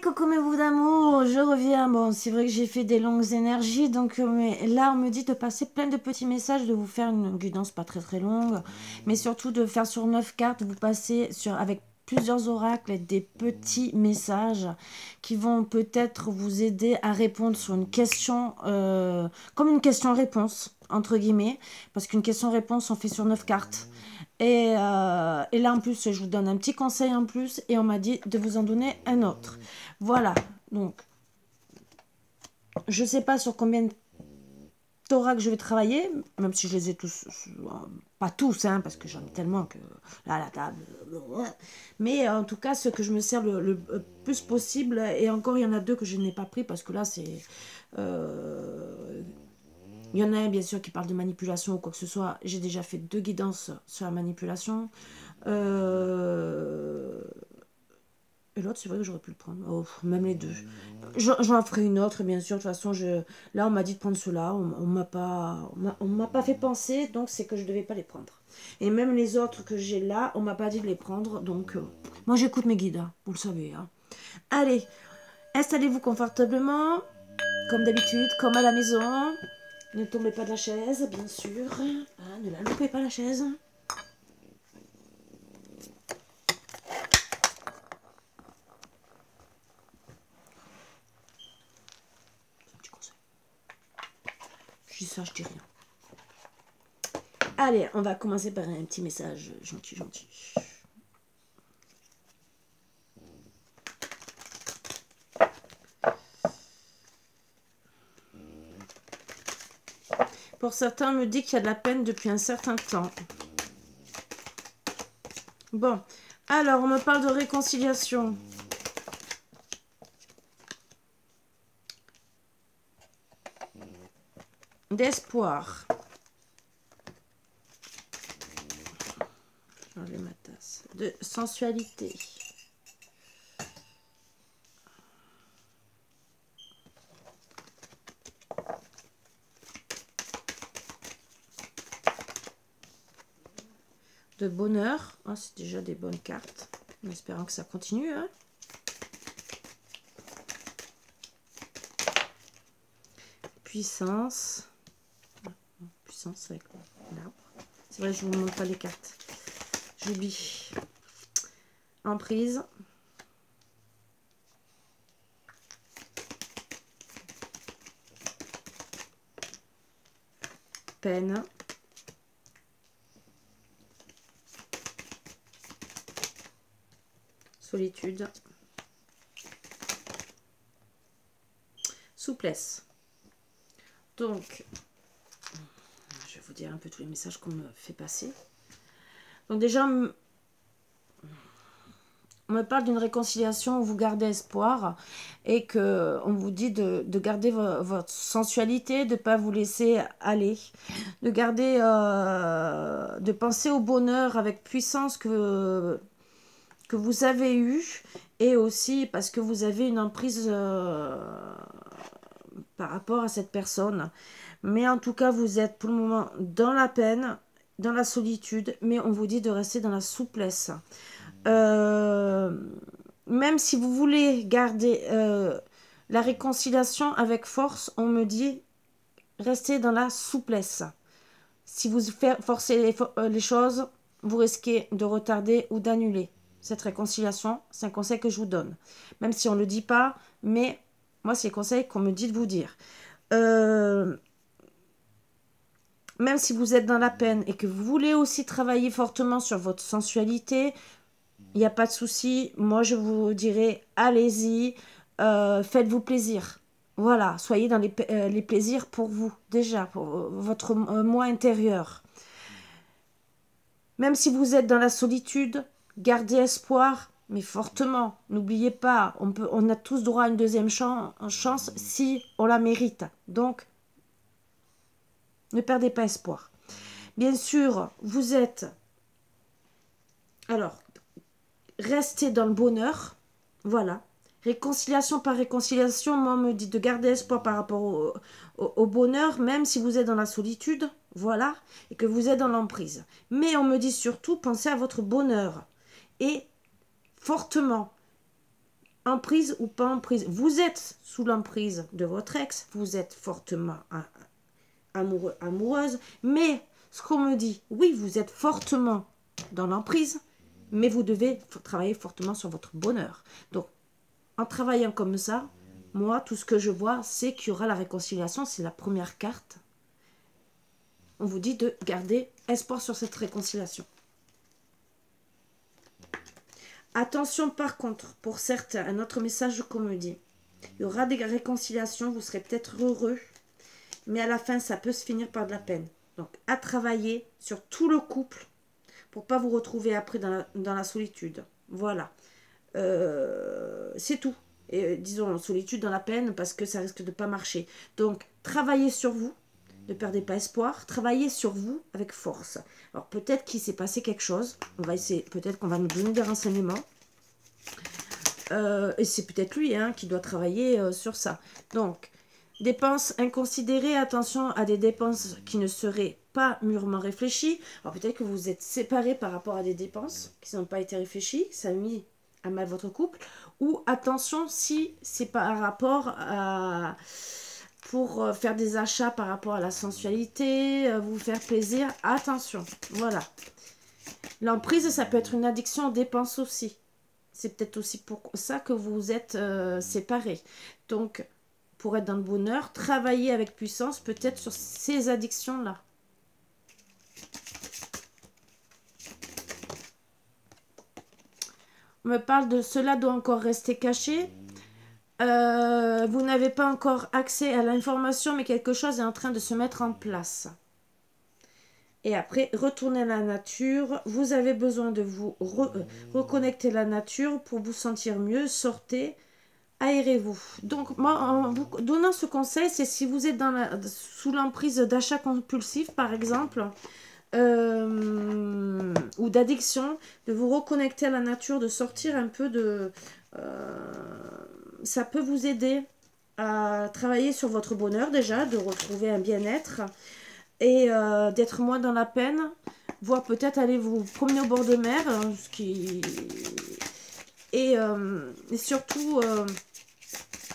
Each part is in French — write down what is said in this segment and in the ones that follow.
Coucou mes bouts d'amour, je reviens. Bon, c'est vrai que j'ai fait des longues énergies, donc mais là on me dit de passer plein de petits messages, de vous faire une guidance pas très très longue, mais surtout de faire sur 9 cartes, vous passez sur avec plusieurs oracles des petits messages qui vont peut-être vous aider à répondre sur une question, comme une question-réponse, entre guillemets, parce qu'une question-réponse on fait sur 9 cartes. Et là, en plus, je vous donne un petit conseil en plus et on m'a dit de vous en donner un autre. Voilà, donc, je ne sais pas sur combien d'oracles je vais travailler, même si je les ai tous, pas tous, hein, parce que j'en ai tellement que là, à la table. Mais en tout cas, ce que je me sers le plus possible, et encore, il y en a deux que je n'ai pas pris parce que là, c'est... il y en a un, bien sûr, qui parle de manipulation ou quoi que ce soit. J'ai déjà fait 2 guidances sur la manipulation. Et l'autre, c'est vrai que j'aurais pu le prendre. Oh, même les deux. J'en ferai une autre, bien sûr. De toute façon, là, on m'a dit de prendre ceux-là. On m'a pas fait penser, donc c'est que je devais pas les prendre. Et même les autres que j'ai là, on m'a pas dit de les prendre. Donc, moi, j'écoute mes guides, hein, vous le savez. Hein. Allez, installez-vous confortablement, comme d'habitude, comme à la maison. Ne tombez pas de la chaise, bien sûr. Ah, ne la loupez pas, la chaise. C'est un petit conseil. Je dis ça, je dis rien. Allez, on va commencer par un petit message gentil, gentil. Pour certains, on me dit qu'il y a de la peine depuis un certain temps. Bon, alors on me parle de réconciliation. D'espoir. J'enlève ma tasse. De sensualité. De bonheur. Oh, c'est déjà des bonnes cartes. En espérant que ça continue. Hein. Puissance. Puissance avec l'arbre. C'est vrai, je ne vous montre pas les cartes. J'oublie. Emprise. Peine. Solitude. Souplesse. Donc, je vais vous dire un peu tous les messages qu'on me fait passer. Donc déjà, on me parle d'une réconciliation où vous gardez espoir et qu'on vous dit de garder votre sensualité, de ne pas vous laisser aller, de garder, de penser au bonheur avec puissance que vous avez eu et aussi parce que vous avez une emprise par rapport à cette personne. Mais en tout cas, vous êtes pour le moment dans la peine, dans la solitude, mais on vous dit de rester dans la souplesse. Même si vous voulez garder la réconciliation avec force, on me dit restez dans la souplesse. Si vous forcez les choses, vous risquez de retarder ou d'annuler cette réconciliation. C'est un conseil que je vous donne. Même si on ne le dit pas, mais moi, c'est le conseil qu'on me dit de vous dire. Même si vous êtes dans la peine et que vous voulez aussi travailler fortement sur votre sensualité, il n'y a pas de souci. Moi, je vous dirais, allez-y, faites-vous plaisir. Voilà, soyez dans les plaisirs pour vous, déjà, pour votre moi intérieur. Même si vous êtes dans la solitude, gardez espoir, mais fortement. N'oubliez pas, on a tous droit à une deuxième chance si on la mérite. Donc, ne perdez pas espoir. Bien sûr, vous êtes... Alors, restez dans le bonheur. Voilà. Réconciliation par réconciliation, moi, on me dit de garder espoir par rapport au bonheur, même si vous êtes dans la solitude. Voilà. Et que vous êtes dans l'emprise. Mais on me dit surtout, pensez à votre bonheur. Et fortement. Emprise ou pas emprise. Vous êtes sous l'emprise de votre ex. Vous êtes fortement amoureux, amoureuse. Mais ce qu'on me dit, oui, vous êtes fortement dans l'emprise, mais vous devez travailler fortement sur votre bonheur. Donc, en travaillant comme ça, moi, tout ce que je vois, c'est qu'il y aura la réconciliation. C'est la première carte. On vous dit de garder espoir sur cette réconciliation. Attention par contre, pour certains, un autre message qu'on me dit. Il y aura des réconciliations, vous serez peut-être heureux, mais à la fin, ça peut se finir par de la peine. Donc, à travailler sur tout le couple pour pas vous retrouver après dans la solitude. Voilà. C'est tout. Et, disons, solitude dans la peine parce que ça risque de pas marcher. Donc, travaillez sur vous. Ne perdez pas espoir. Travaillez sur vous avec force. Alors, peut-être qu'il s'est passé quelque chose. On va essayer. Peut-être qu'on va nous donner des renseignements. Et c'est peut-être lui qui doit travailler sur ça. Donc, dépenses inconsidérées. Attention à des dépenses qui ne seraient pas mûrement réfléchies. Alors, peut-être que vous êtes séparés par rapport à des dépenses qui n'ont pas été réfléchies. Ça a mis à mal votre couple. Ou attention si c'est par rapport à... pour faire des achats par rapport à la sensualité, vous faire plaisir, attention, voilà. L'emprise, ça peut être une addiction aux dépenses aussi. C'est peut-être aussi pour ça que vous êtes séparés. Donc, pour être dans le bonheur, travaillez avec puissance peut-être sur ces addictions-là. On me parle de cela doit encore rester caché. Vous n'avez pas encore accès à l'information, mais quelque chose est en train de se mettre en place. Et après, retournez à la nature. Vous avez besoin de vous reconnecter à la nature pour vous sentir mieux. Sortez, aérez-vous. Donc, moi, en vous donnant ce conseil, c'est si vous êtes sous l'emprise d'achat compulsif, par exemple, ou d'addiction, de vous reconnecter à la nature, de sortir un peu de... ça peut vous aider à travailler sur votre bonheur déjà, de retrouver un bien-être et d'être moins dans la peine, voire peut-être aller vous promener au bord de mer, et surtout,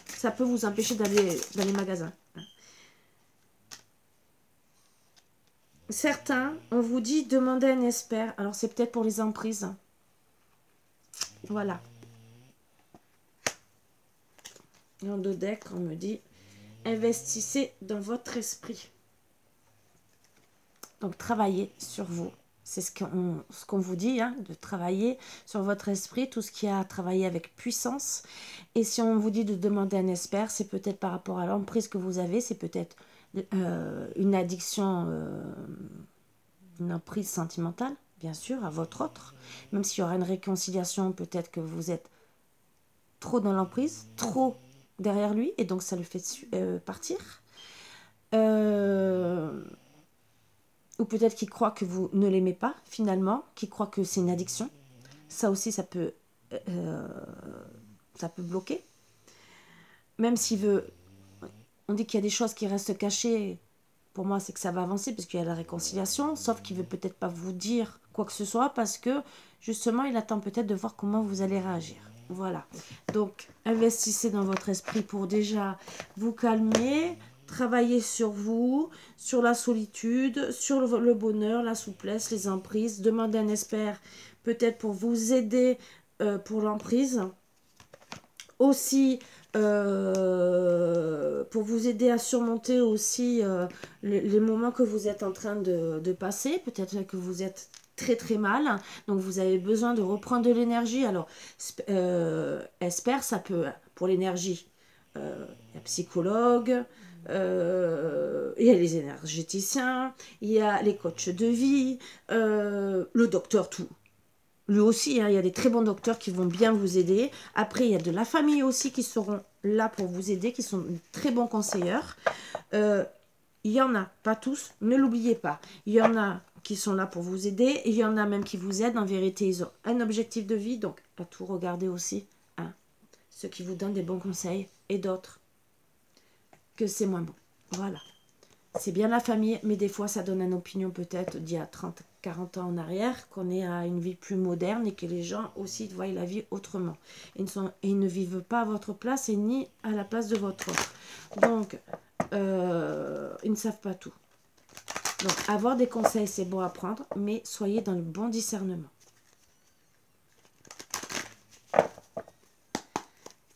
ça peut vous empêcher d'aller dans les magasins. Certains, on vous dit demandez un expert. Alors, c'est peut-être pour les emprises. Voilà. Dans le deck, on me dit investissez dans votre esprit. Donc, travaillez sur vous. C'est ce qu'on vous dit, de travailler sur votre esprit, tout ce qui a à travailler avec puissance. Et si on vous dit de demander un expert, c'est peut-être par rapport à l'emprise que vous avez, c'est peut-être une addiction, une emprise sentimentale, bien sûr, à votre autre. Même s'il y aura une réconciliation, peut-être que vous êtes trop dans l'emprise, trop derrière lui, et donc ça le fait partir. Ou peut-être qu'il croit que vous ne l'aimez pas, finalement, qu'il croit que c'est une addiction. Ça aussi, ça peut bloquer. Même s'il veut... On dit qu'il y a des choses qui restent cachées. Pour moi, c'est que ça va avancer parce qu'il y a la réconciliation. Sauf qu'il ne veut peut-être pas vous dire quoi que ce soit parce que, justement, il attend peut-être de voir comment vous allez réagir. Voilà. Donc, investissez dans votre esprit pour déjà vous calmer, travailler sur vous, sur la solitude, sur le bonheur, la souplesse, les emprises. Demandez un expert peut-être pour vous aider pour l'emprise. Aussi, pour vous aider à surmonter aussi les moments que vous êtes en train de passer. Peut-être que vous êtes très très mal, donc vous avez besoin de reprendre de l'énergie. Alors, expert, ça peut, pour l'énergie, il y a psychologue, il y a les énergéticiens, il y a les coachs de vie, le docteur, tout. Lui aussi, il y a des très bons docteurs qui vont bien vous aider. Après, il y a de la famille aussi qui seront là pour vous aider, qui sont de très bons conseilleurs. Il y en a, pas tous, ne l'oubliez pas. Il y en a qui sont là pour vous aider. Et il y en a même qui vous aident. En vérité, ils ont un objectif de vie. Donc, à tout regarder aussi. Ceux qui vous donnent des bons conseils et d'autres que c'est moins bon. Voilà. c'est bien la famille, mais des fois, ça donne une opinion peut-être d'il y a 30, 40 ans en arrière, qu'on est à une vie plus moderne et que les gens aussi voient la vie autrement. Ils ne vivent pas à votre place et ni à la place de votre autre. Donc, ils ne savent pas tout. Donc, avoir des conseils, c'est bon à prendre, mais soyez dans le bon discernement.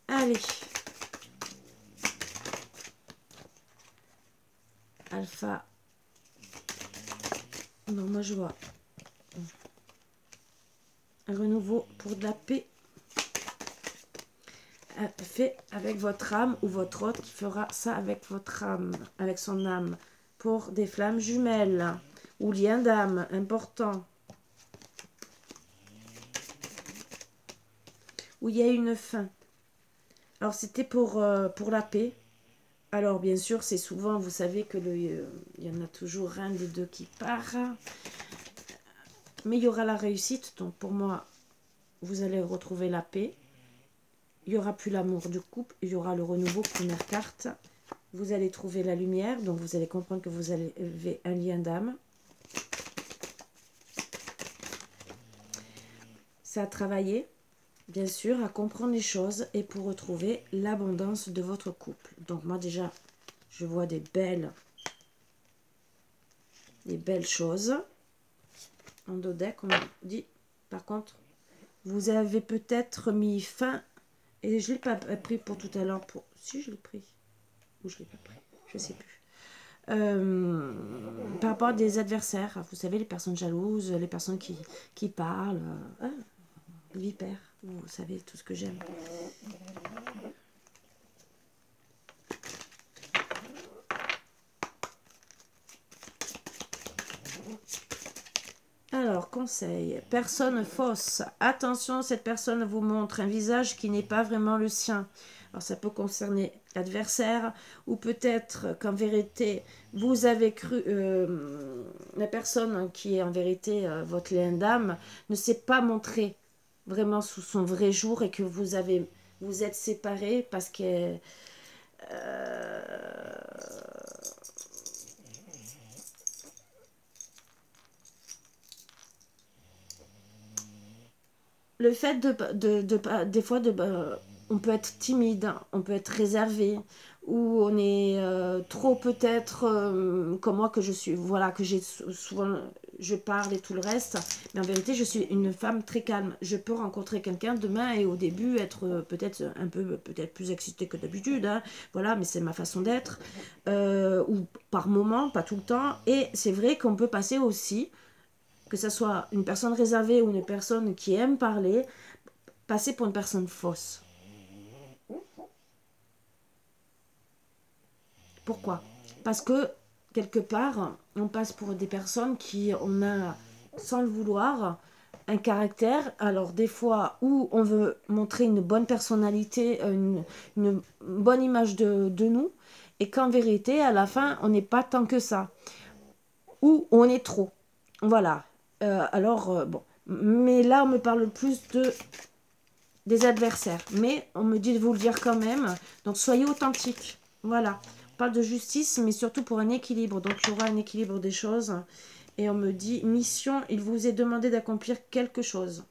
Allez. Alpha. Non, moi je vois un renouveau pour de la paix. Fait avec votre âme ou votre autre qui fera ça avec votre âme, avec son âme. Pour des flammes jumelles ou liens d'âme important. Où il y a une fin. Alors c'était pour la paix. Alors bien sûr c'est souvent, vous savez que il y en a toujours un des deux qui part. Mais il y aura la réussite. Donc pour moi, vous allez retrouver la paix. Il n'y aura plus l'amour du couple. Il y aura le renouveau, première carte. Vous allez trouver la lumière. Donc vous allez comprendre que vous avez un lien d'âme. C'est à travailler, bien sûr, à comprendre les choses et pour retrouver l'abondance de votre couple. Donc moi déjà, je vois des belles choses. En dos deck, on dit, par contre, vous avez peut-être mis fin, et je ne l'ai pas pris pour tout à l'heure, si je l'ai pris, ou je ne l'ai pas pris, je ne sais plus. Par rapport à des adversaires, vous savez, les personnes jalouses, les personnes qui parlent, vipère, vous savez tout ce que j'aime. Alors, conseil, personne fausse. Attention, cette personne vous montre un visage qui n'est pas vraiment le sien. Alors, ça peut concerner l'adversaire ou peut-être qu'en vérité, vous avez cru... la personne qui est en vérité votre lien d'âme ne s'est pas montrée vraiment sous son vrai jour et que vous êtes séparés parce que... le fait des fois, on peut être timide, on peut être réservé, ou on est trop peut-être comme moi que je suis, voilà, que j'ai souvent, je parle et tout le reste, mais en vérité, je suis une femme très calme. Je peux rencontrer quelqu'un demain et au début être peut-être un peu, peut-être plus excitée que d'habitude, hein, voilà, mais c'est ma façon d'être, ou par moment, pas tout le temps, et c'est vrai qu'on peut passer aussi que ce soit une personne réservée ou une personne qui aime parler, passer pour une personne fausse. Pourquoi? Parce que, quelque part, on passe pour des personnes qui, on a, sans le vouloir, un caractère. Alors, des fois, où on veut montrer une bonne personnalité, une bonne image de nous, et qu'en vérité, à la fin, on n'est pas tant que ça. Ou on est trop. Voilà. Bon, mais là on me parle plus des adversaires, mais on me dit de vous le dire quand même, donc soyez authentique, voilà. On parle de justice, mais surtout pour un équilibre, donc il y aura un équilibre des choses, et on me dit, mission, il vous est demandé d'accomplir quelque chose.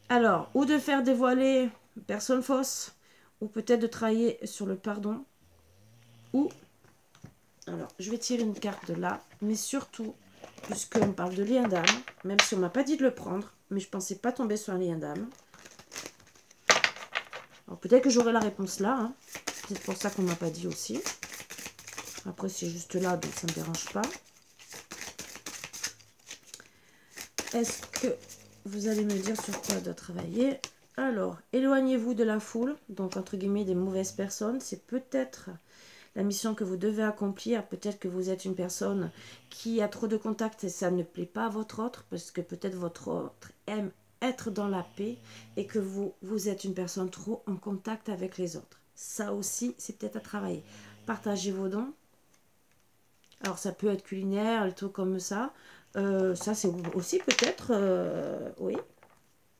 Alors, ou de faire dévoiler personne fausse, ou peut-être de travailler sur le pardon, ou... Alors, je vais tirer une carte de là, mais surtout, puisqu'on parle de lien d'âme, même si on ne m'a pas dit de le prendre, mais je ne pensais pas tomber sur un lien d'âme. Alors, peut-être que j'aurai la réponse là, hein. C'est pour ça qu'on ne m'a pas dit aussi. Après, c'est juste là, donc ça ne me dérange pas. Est-ce que vous allez me dire sur quoi doit travailler? Alors, éloignez-vous de la foule, donc entre guillemets des mauvaises personnes. C'est peut-être... la mission que vous devez accomplir, peut-être que vous êtes une personne qui a trop de contacts et ça ne plaît pas à votre autre, parce que peut-être votre autre aime être dans la paix et que vous êtes une personne trop en contact avec les autres. Ça aussi, c'est peut-être à travailler. Partagez vos dons. Alors, ça peut être culinaire, le truc comme ça. Ça, c'est aussi peut-être, oui,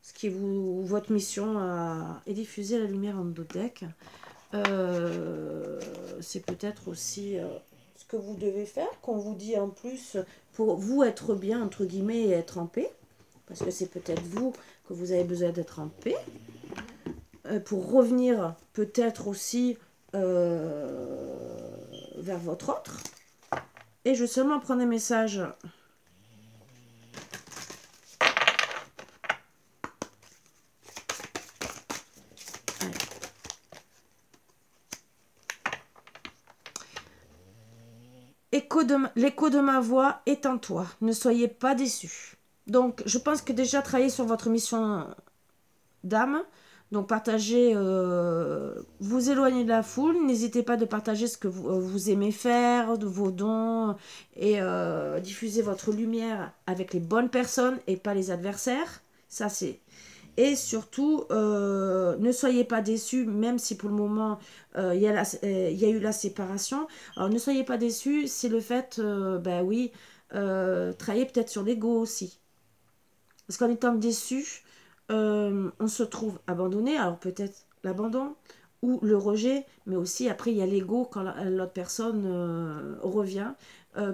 ce qui est votre mission est diffuser la lumière en dos deck. C'est peut-être aussi ce que vous devez faire, qu'on vous dit en plus, pour vous être bien, entre guillemets, et être en paix. Parce que c'est peut-être vous que vous avez besoin d'être en paix. Pour revenir peut-être aussi vers votre autre. Et je vais seulement prendre un message. L'écho de ma voix est en toi. Ne soyez pas déçus. Donc, je pense que déjà, travailler sur votre mission d'âme. Donc, partagez, vous éloignez de la foule. N'hésitez pas de partager ce que vous aimez faire, de vos dons, et diffuser votre lumière avec les bonnes personnes et pas les adversaires. Ça, c'est... Et surtout, ne soyez pas déçus, même si pour le moment, il y a eu la séparation. Alors, ne soyez pas déçus, c'est le fait, ben oui, travailler peut-être sur l'ego aussi. Parce qu'en étant déçu, on se trouve abandonné. Alors, peut-être l'abandon ou le rejet, mais aussi après, il y a l'ego quand l'autre personne revient,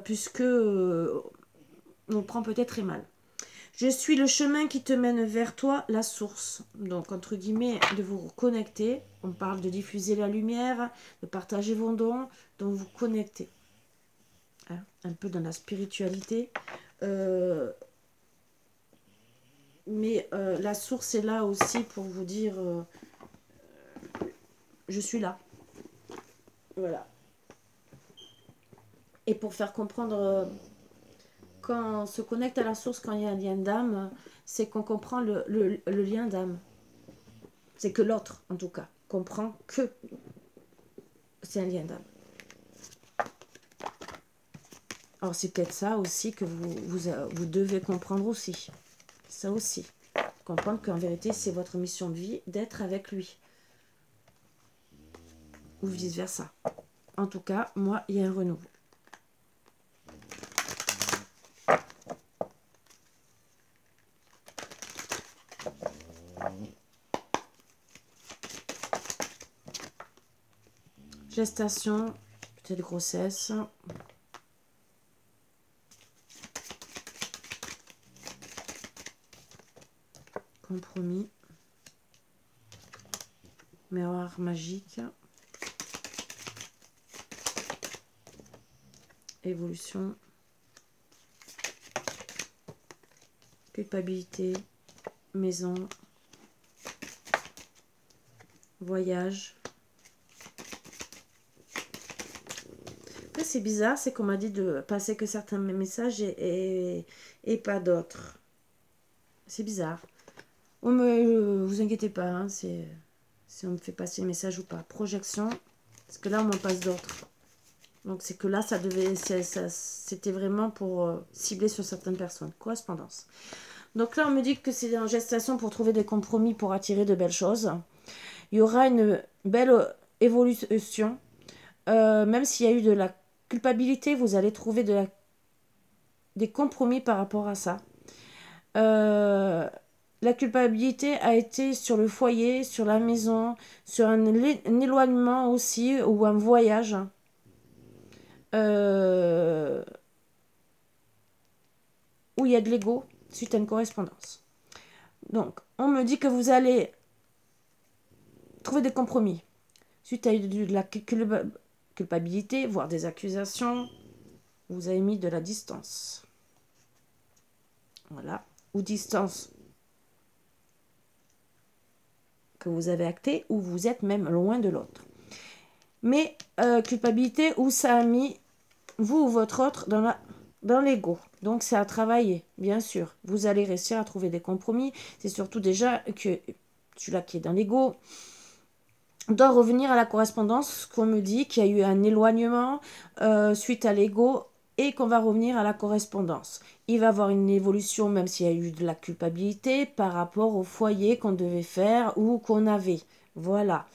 puisque on prend peut-être très mal. Je suis le chemin qui te mène vers toi, la source. Donc, entre guillemets, de vous reconnecter. On parle de diffuser la lumière, de partager vos dons, de vous connecter. Hein, un peu dans la spiritualité. Mais la source est là aussi pour vous dire je suis là. Voilà. Et pour faire comprendre... quand on se connecte à la source, quand il y a un lien d'âme, c'est qu'on comprend le lien d'âme. C'est que l'autre, en tout cas, comprend que c'est un lien d'âme. Alors, c'est peut-être ça aussi que vous devez comprendre aussi. Ça aussi. Comprendre qu'en vérité, c'est votre mission de vie d'être avec lui. Ou vice-versa. En tout cas, moi, il y a un renouveau. Gestation, peut-être grossesse. Compromis. Miroir magique. Évolution. Culpabilité. Maison. Voyage. C'est bizarre, c'est qu'on m'a dit de passer que certains messages et pas d'autres. C'est bizarre. Vous inquiétez pas, hein, si on me fait passer le message ou pas. Projection, parce que là on m'en passe d'autres. Donc c'est que là c'était vraiment pour cibler sur certaines personnes. Correspondance. Donc là on me dit que c'est en gestation pour trouver des compromis pour attirer de belles choses. Il y aura une belle évolution. Même s'il y a eu de la culpabilité, vous allez trouver des compromis par rapport à ça. La culpabilité a été sur le foyer, sur la maison, sur un éloignement aussi, ou un voyage. Où il y a de l'ego suite à une correspondance. Donc, on me dit que vous allez trouver des compromis suite à de la culpabilité, voire des accusations. Vous avez mis de la distance. Voilà. Ou distance que vous avez acté, ou vous êtes même loin de l'autre. Mais culpabilité où ça a mis vous ou votre autre dans l'ego. Donc c'est à travailler, bien sûr. Vous allez réussir à trouver des compromis. C'est surtout déjà que celui-là qui est dans l'ego doit revenir à la correspondance, qu'on me dit qu'il y a eu un éloignement suite à l'ego et qu'on va revenir à la correspondance. Il va y avoir une évolution, même s'il y a eu de la culpabilité, par rapport au foyer qu'on devait faire ou qu'on avait. Voilà.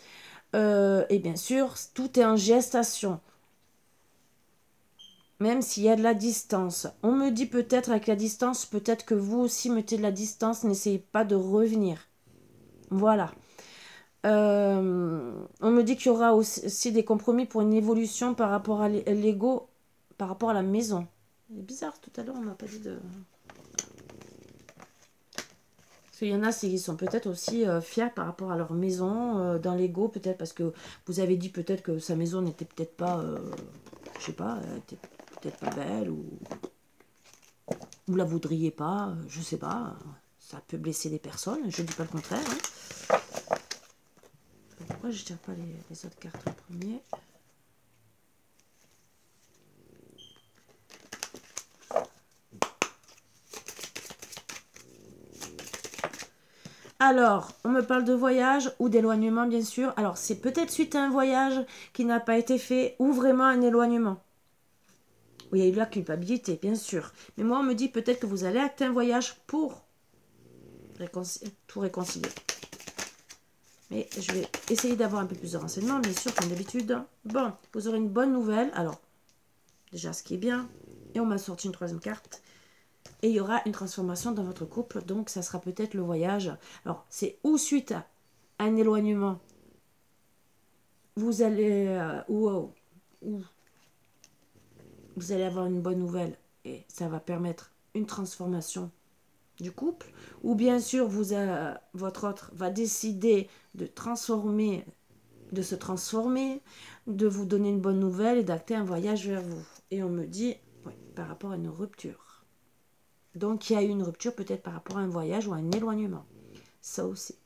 Et bien sûr, tout est en gestation. Même s'il y a de la distance. On me dit peut-être avec la distance, peut-être que vous aussi mettez de la distance, n'essayez pas de revenir. Voilà. On me dit qu'il y aura aussi des compromis pour une évolution par rapport à l'ego, par rapport à la maison. C'est bizarre, tout à l'heure on m'a pas dit de... Parce qu'il y en a, qui sont peut-être aussi fiers par rapport à leur maison, dans l'ego, peut-être parce que vous avez dit peut-être que sa maison n'était peut-être pas, je sais pas, elle était peut-être pas belle, ou vous la voudriez pas, je sais pas. Ça peut blesser des personnes, je dis pas le contraire. Hein. Pourquoi je ne tire pas les autres cartes en premier? Alors, on me parle de voyage ou d'éloignement, bien sûr. Alors, c'est peut-être suite à un voyage qui n'a pas été fait ou vraiment un éloignement. Oui, il y a eu de la culpabilité, bien sûr. Mais moi, on me dit peut-être que vous allez acter un voyage pour tout réconcilier. Mais je vais essayer d'avoir un peu plus de renseignements, bien sûr, comme d'habitude. Bon, vous aurez une bonne nouvelle. Alors, déjà, ce qui est bien. Et on m'a sorti une troisième carte. Et il y aura une transformation dans votre couple. Donc, ça sera peut-être le voyage. Alors, c'est ou suite à un éloignement. Vous allez... ou vous allez avoir une bonne nouvelle. Et ça va permettre une transformation du couple. Ou bien sûr, votre autre va décider de se transformer, de vous donner une bonne nouvelle et d'acter un voyage vers vous. Et on me dit, oui, par rapport à une rupture. Donc, il y a eu une rupture peut-être par rapport à un voyage ou à un éloignement. Ça aussi.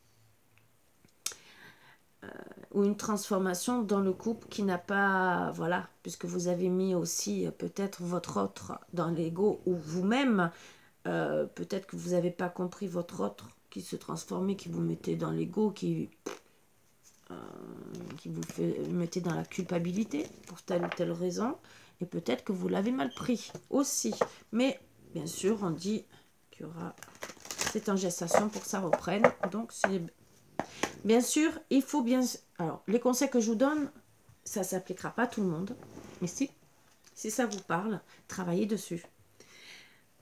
Ou une transformation dans le couple qui n'a pas... Voilà, puisque vous avez mis aussi peut-être votre autre dans l'ego ou vous-même. Peut-être que vous n'avez pas compris votre autre qui se transformait, qui vous mettait dans l'ego, qui vous mettez dans la culpabilité pour telle ou telle raison. Et peut-être que vous l'avez mal pris aussi. Mais bien sûr, on dit qu'il y aura... C'est en gestation pour que ça reprenne. Donc, bien sûr, il faut bien... Alors, les conseils que je vous donne, ça ne s'appliquera pas à tout le monde. Mais si ça vous parle, travaillez dessus.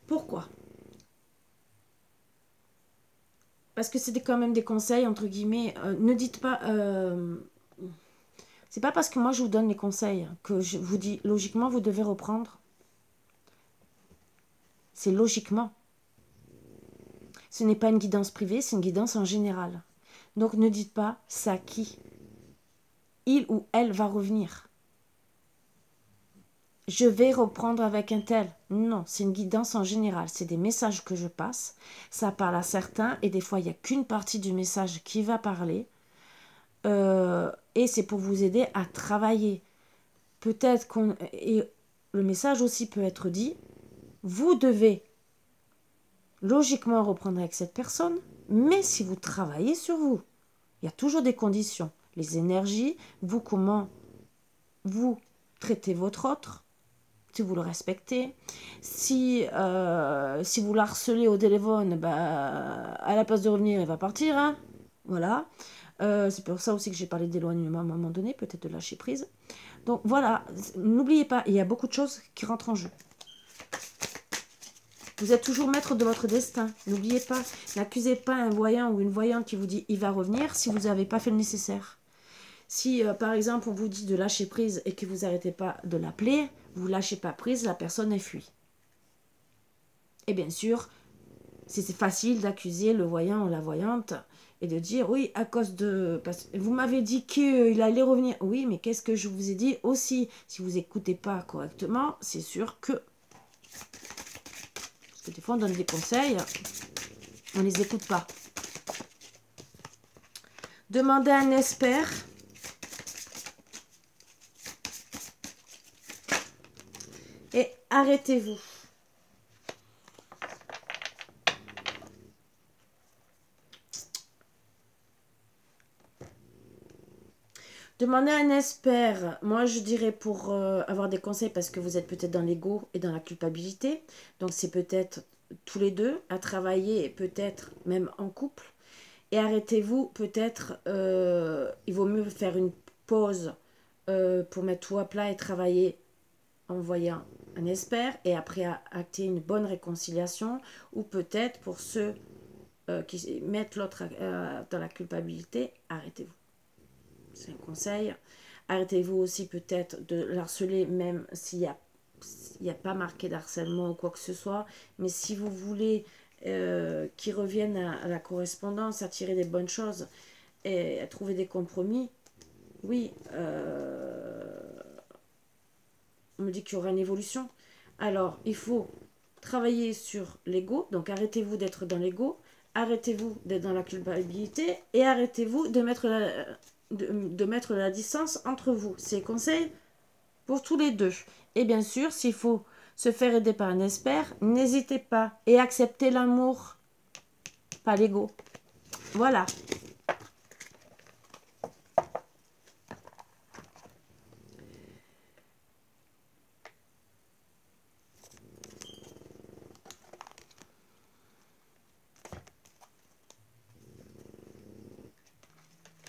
Pourquoi? Parce que c'est quand même des conseils, entre guillemets. Ne dites pas... c'est pas parce que moi je vous donne les conseils que je vous dis logiquement vous devez reprendre. C'est logiquement. Ce n'est pas une guidance privée, c'est une guidance en général. Donc ne dites pas ça qui. Il ou elle va revenir. Je vais reprendre avec un tel. Non, c'est une guidance en général. C'est des messages que je passe. Ça parle à certains et des fois il n'y a qu'une partie du message qui va parler. Et c'est pour vous aider à travailler. Peut-être qu'on... Et le message aussi peut être dit. Vous devez logiquement reprendre avec cette personne, mais si vous travaillez sur vous, il y a toujours des conditions. Les énergies, vous, comment vous traitez votre autre, si vous le respectez. Si vous la harcelez au téléphone, bah, à la place de revenir, il va partir. Hein, voilà. C'est pour ça aussi que j'ai parlé d'éloignement à un moment donné, peut-être de lâcher prise. Donc voilà, n'oubliez pas, il y a beaucoup de choses qui rentrent en jeu. Vous êtes toujours maître de votre destin. N'oubliez pas, n'accusez pas un voyant ou une voyante qui vous dit « il va revenir » si vous n'avez pas fait le nécessaire. Si, par exemple, on vous dit de lâcher prise et que vous n'arrêtez pas de l'appeler, vous ne lâchez pas prise, la personne est fuit. Et bien sûr, c'est facile d'accuser le voyant ou la voyante et de dire « oui, à cause de... vous m'avez dit qu'il allait revenir. » Oui, mais qu'est-ce que je vous ai dit aussi? Si vous n'écoutez pas correctement, c'est sûr que... Parce que des fois, on donne des conseils, on ne les écoute pas. Demandez à un expert. Et arrêtez-vous. Demandez à un expert. Moi, je dirais pour avoir des conseils, parce que vous êtes peut-être dans l'ego et dans la culpabilité. Donc, c'est peut-être tous les deux à travailler, et peut-être même en couple. Et arrêtez-vous, peut-être, il vaut mieux faire une pause pour mettre tout à plat et travailler en voyant un expert et après acter une bonne réconciliation. Ou peut-être pour ceux qui mettent l'autre dans la culpabilité, arrêtez-vous. C'est un conseil. Arrêtez-vous aussi peut-être de l'harceler, même s'il n'y a pas marqué d'harcèlement ou quoi que ce soit. Mais si vous voulez qu'ils reviennent à la correspondance, à tirer des bonnes choses et à trouver des compromis, oui, on me dit qu'il y aura une évolution. Alors, il faut travailler sur l'ego. Donc, arrêtez-vous d'être dans l'ego. Arrêtez-vous d'être dans la culpabilité. Et arrêtez-vous de mettre la distance entre vous. C'est conseil pour tous les deux. Et bien sûr, s'il faut se faire aider par un expert, n'hésitez pas. Et acceptez l'amour, pas l'ego. Voilà.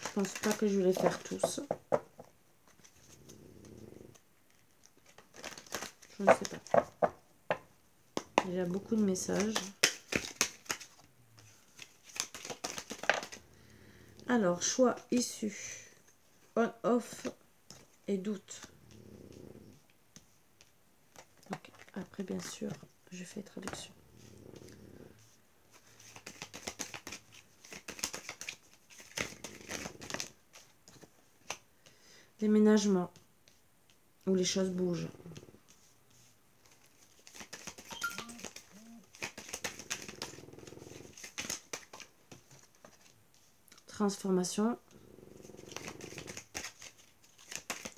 Je pense pas que je vais les faire tous. Je ne sais pas. Il y a beaucoup de messages. Alors, choix, issue, on, off et doute. Okay. Après, bien sûr, je fais traduction. Déménagement, où les choses bougent. Transformation.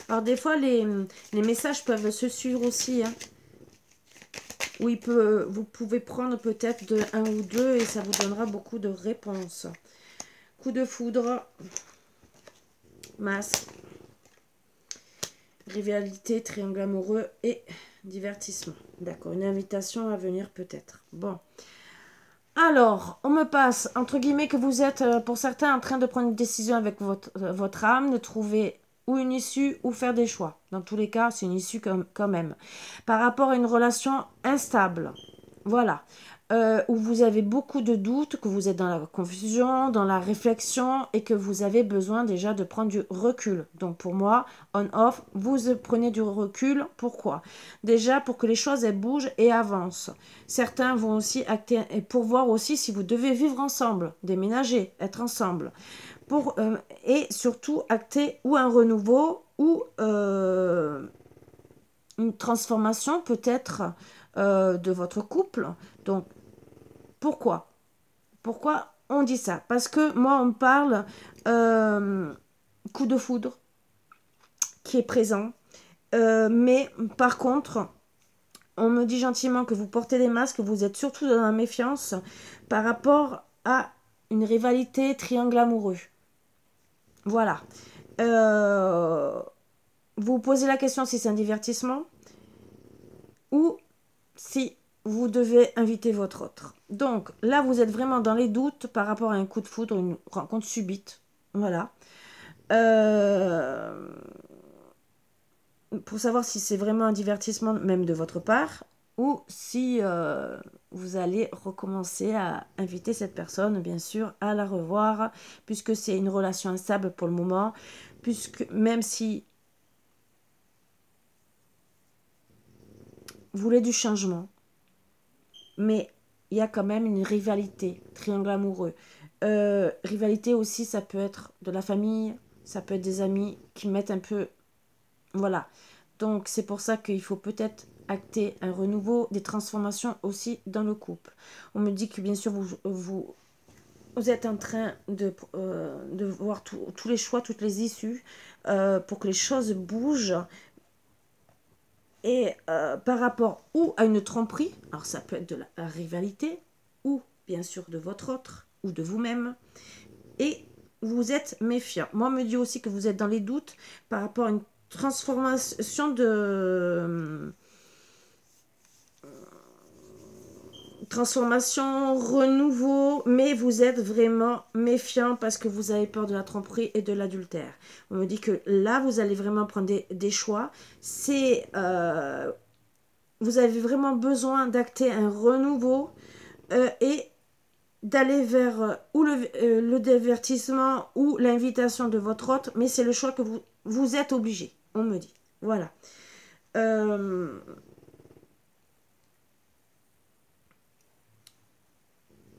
Alors des fois, les messages peuvent se suivre aussi. Hein. Ou vous pouvez prendre peut-être de un ou deux et ça vous donnera beaucoup de réponses. Coup de foudre. Masque. Rivalité, triangle amoureux et divertissement. D'accord, une invitation à venir peut-être. Bon. Alors, on me passe, entre guillemets, que vous êtes, pour certains, en train de prendre une décision avec votre âme, de trouver ou une issue ou faire des choix. Dans tous les cas, c'est une issue quand même. Par rapport à une relation instable, voilà, où vous avez beaucoup de doutes, que vous êtes dans la confusion, dans la réflexion et que vous avez besoin déjà de prendre du recul. Donc pour moi, on-off, vous prenez du recul. Pourquoi? Déjà pour que les choses elles bougent et avancent. Certains vont aussi acter pour voir aussi si vous devez vivre ensemble, déménager, être ensemble. Et surtout acter ou un renouveau ou une transformation peut-être de votre couple. Donc, pourquoi on dit ça? Parce que moi, on me parle coup de foudre qui est présent. Mais par contre, on me dit gentiment que vous portez des masques, que vous êtes surtout dans la méfiance par rapport à une rivalité triangle amoureux. Voilà. Vous posez la question si c'est un divertissement ou si vous devez inviter votre autre. Donc là, vous êtes vraiment dans les doutes par rapport à un coup de foudre, une rencontre subite. Voilà. Pour savoir si c'est vraiment un divertissement même de votre part ou si vous allez recommencer à inviter cette personne, bien sûr, à la revoir, puisque c'est une relation instable pour le moment, puisque même si vous voulez du changement, mais il y a quand même une rivalité, triangle amoureux. Rivalité aussi, ça peut être de la famille, ça peut être des amis qui mettent un peu... Voilà. Donc, c'est pour ça qu'il faut peut-être acter un renouveau, des transformations aussi dans le couple. On me dit que, bien sûr, vous êtes en train de voir tous les choix, toutes les issues pour que les choses bougent. Et par rapport ou à une tromperie, alors ça peut être de la rivalité, ou bien sûr de votre autre, ou de vous-même, et vous êtes méfiant. Moi, on me dit aussi que vous êtes dans les doutes par rapport à une transformation transformation, renouveau, mais vous êtes vraiment méfiant parce que vous avez peur de la tromperie et de l'adultère. On me dit que là, vous allez vraiment prendre des choix. C'est... vous avez vraiment besoin d'acter un renouveau et d'aller vers ou le divertissement ou l'invitation de votre hôte, mais c'est le choix que vous êtes obligé, on me dit. Voilà.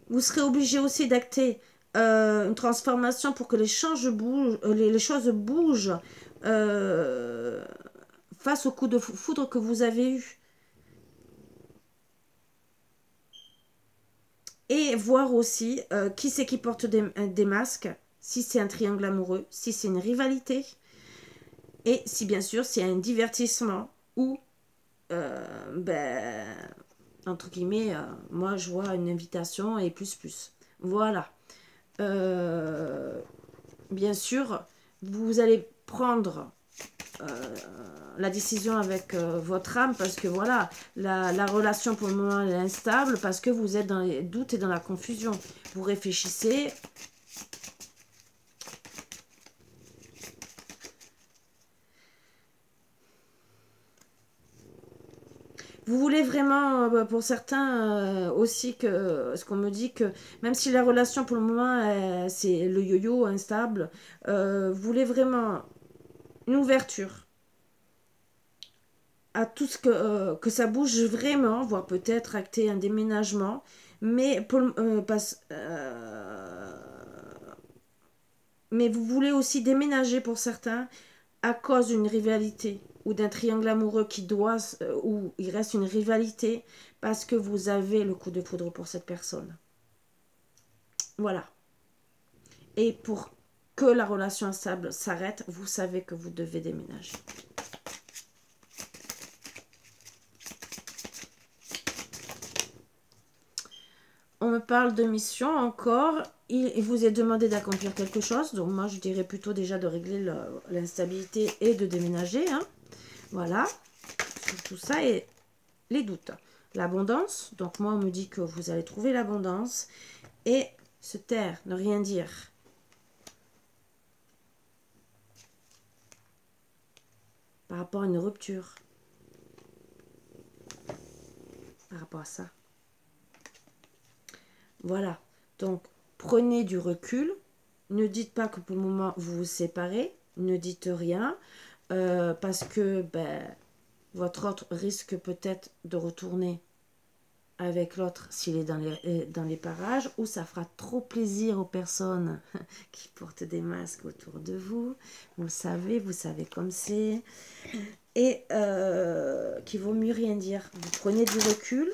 Vous serez obligé aussi d'acter une transformation pour que les choses bougent, les choses bougent face au coup de foudre que vous avez eu. Et voir aussi qui c'est qui porte des masques, si c'est un triangle amoureux, si c'est une rivalité, et si bien sûr c'est un divertissement ou, ben, entre guillemets, moi je vois une invitation et plus plus. Voilà. Bien sûr, vous allez prendre la décision avec votre âme parce que voilà, la relation pour le moment elle est instable parce que vous êtes dans les doutes et dans la confusion. Vous réfléchissez. Vous voulez vraiment, pour certains aussi, que ce qu'on me dit que même si la relation pour le moment c'est le yo-yo instable, vous voulez vraiment une ouverture à tout ce que ça bouge vraiment, voire peut-être acter un déménagement, mais, mais vous voulez aussi déménager pour certains à cause d'une rivalité ou d'un triangle amoureux où il reste une rivalité parce que vous avez le coup de foudre pour cette personne. Voilà. Et pour que la relation instable s'arrête, vous savez que vous devez déménager. On me parle de mission encore. Il vous est demandé d'accomplir quelque chose. Donc moi, je dirais plutôt déjà de régler l'instabilité et de déménager. Hein. Voilà. Sur tout ça et les doutes. L'abondance. Donc moi, on me dit que vous allez trouver l'abondance. Et se taire, ne rien dire. Par rapport à une rupture. Par rapport à ça. Voilà, donc prenez du recul, ne dites pas que pour le moment vous vous séparez, ne dites rien, parce que votre autre risque peut-être de retourner avec l'autre s'il est dans les parages, ou ça fera trop plaisir aux personnes qui portent des masques autour de vous, vous savez comme c'est, et qu'il vaut mieux rien dire. Vous prenez du recul,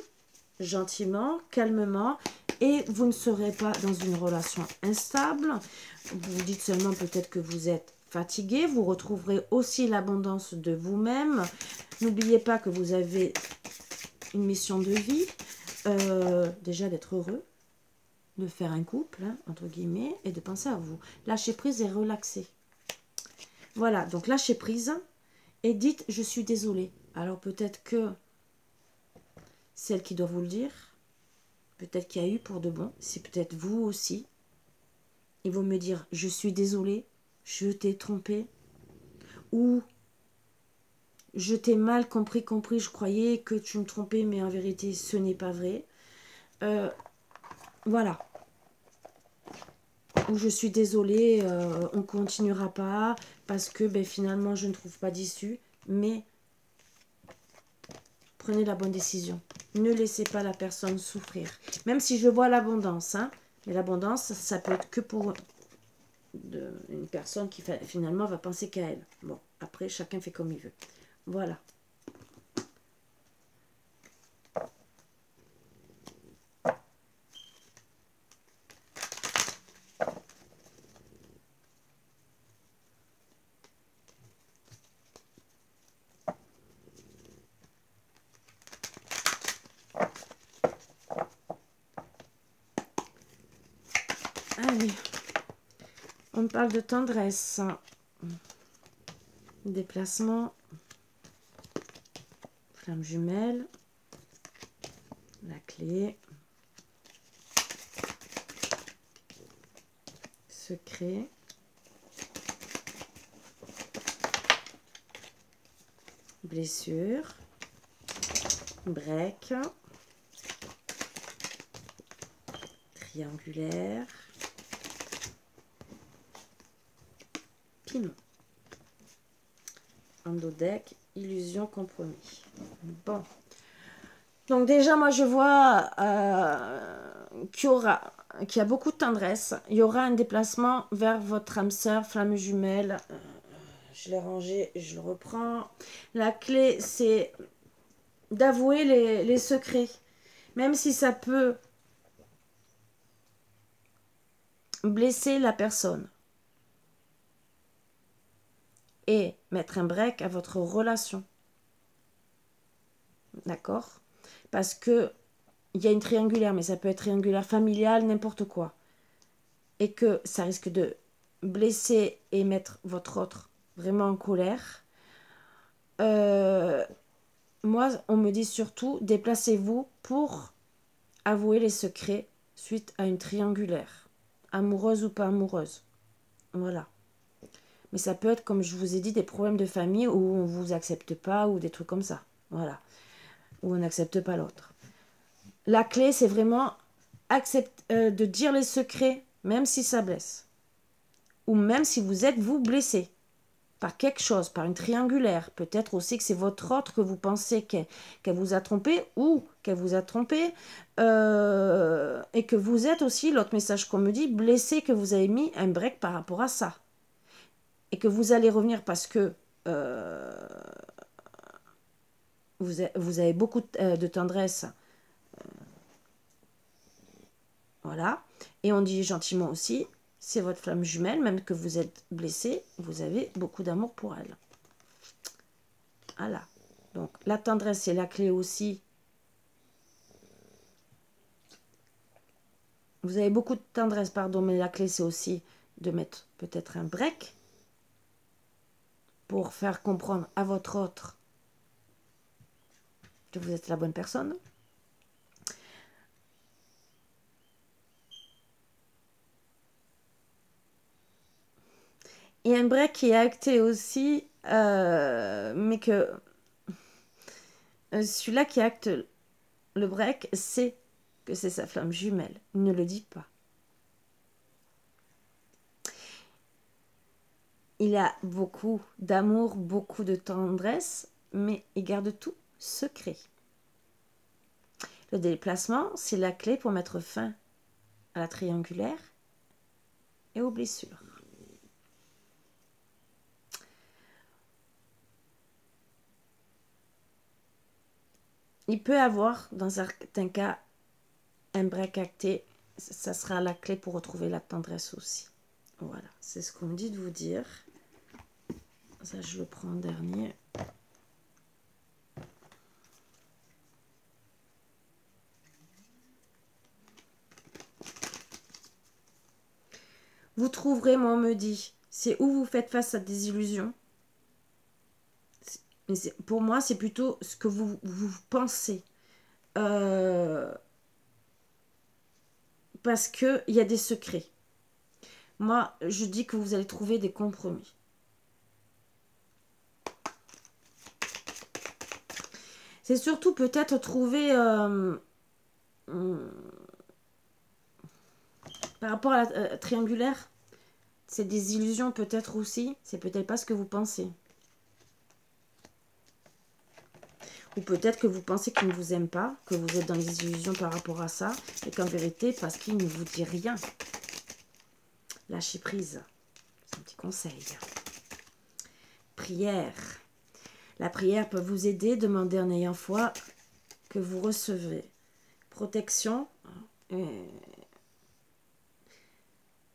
gentiment, calmement, et vous ne serez pas dans une relation instable. Vous vous dites seulement peut-être que vous êtes fatigué. Vous retrouverez aussi l'abondance de vous-même. N'oubliez pas que vous avez une mission de vie. Déjà d'être heureux, de faire un couple, hein, entre guillemets, et de penser à vous. Lâcher prise et relaxer. Voilà, donc lâchez prise et dites « je suis désolée ». Alors peut-être que celle qui doit vous le dire, peut-être qu'il y a eu pour de bon, c'est peut-être vous aussi. Ils vont me dire, je suis désolée, je t'ai trompé. Ou, je t'ai mal compris, je croyais que tu me trompais, mais en vérité, ce n'est pas vrai. Voilà. Ou, je suis désolée, on ne continuera pas, parce que finalement, je ne trouve pas d'issue. Mais, prenez la bonne décision. Ne laissez pas la personne souffrir. Même si je vois l'abondance, hein. Mais l'abondance, ça peut être que pour une personne qui finalement va penser qu'à elle. Bon, après, chacun fait comme il veut. Voilà. Allez. On parle de tendresse, déplacement, flamme jumelle, la clé, secret, blessure, break, triangulaire. Piment. Endodeck, illusion, compromis. Bon. Donc déjà, moi, je vois qu'il y a beaucoup de tendresse. Il y aura un déplacement vers votre âme sœur, flamme jumelle. Je l'ai rangé, je le reprends. La clé, c'est d'avouer les secrets. Même si ça peut blesser la personne. Et mettre un break à votre relation. D'accord? Parce que il y a une triangulaire, mais ça peut être triangulaire familiale, n'importe quoi. Et que ça risque de blesser et mettre votre autre vraiment en colère. Moi, on me dit surtout, déplacez-vous pour avouer les secrets suite à une triangulaire. Amoureuse ou pas amoureuse. Voilà. Mais ça peut être, comme je vous ai dit, des problèmes de famille où on ne vous accepte pas ou des trucs comme ça. Voilà. Où on n'accepte pas l'autre. La clé, c'est vraiment de dire les secrets, même si ça blesse. Ou même si vous êtes, vous, blessé par quelque chose, par une triangulaire. Peut-être aussi que c'est votre autre que vous pensez qu'elle vous a trompé ou qu'elle vous a trompé. Et que vous êtes aussi, l'autre message qu'on me dit, blessé, que vous avez mis un break par rapport à ça. Et que vous allez revenir parce que vous avez beaucoup de tendresse. Voilà. Et on dit gentiment aussi, c'est votre flamme jumelle, même que vous êtes blessé, vous avez beaucoup d'amour pour elle. Voilà. Donc, la tendresse, c'est la clé aussi. Vous avez beaucoup de tendresse, pardon, mais la clé, c'est aussi de mettre peut-être un break pour faire comprendre à votre autre que vous êtes la bonne personne. Et un break qui est acté aussi, mais que celui-là qui acte le break, c'est que c'est sa flamme jumelle. Il ne le dit pas. Il a beaucoup d'amour, beaucoup de tendresse, mais il garde tout secret. Le déplacement, c'est la clé pour mettre fin à la triangulaire et aux blessures. Il peut avoir, dans certains cas, un break acté. Ça sera la clé pour retrouver la tendresse aussi. Voilà, c'est ce qu'on me dit de vous dire. Ça, je le prends en dernier. Vous trouverez, moi, on me dit, c'est où vous faites face à des illusions. Pour moi, c'est plutôt ce que vous pensez. Parce qu'il y a des secrets. Moi, je dis que vous allez trouver des compromis. C'est surtout peut-être trouver... par rapport à la triangulaire, c'est des illusions peut-être aussi. C'est peut-être pas ce que vous pensez. Ou peut-être que vous pensez qu'il ne vous aime pas, que vous êtes dans les illusions par rapport à ça, et qu'en vérité, parce qu'il ne vous dit rien. Lâchez prise. C'est un petit conseil. Prière. La prière peut vous aider, demandez en ayant foi que vous recevez. Protection.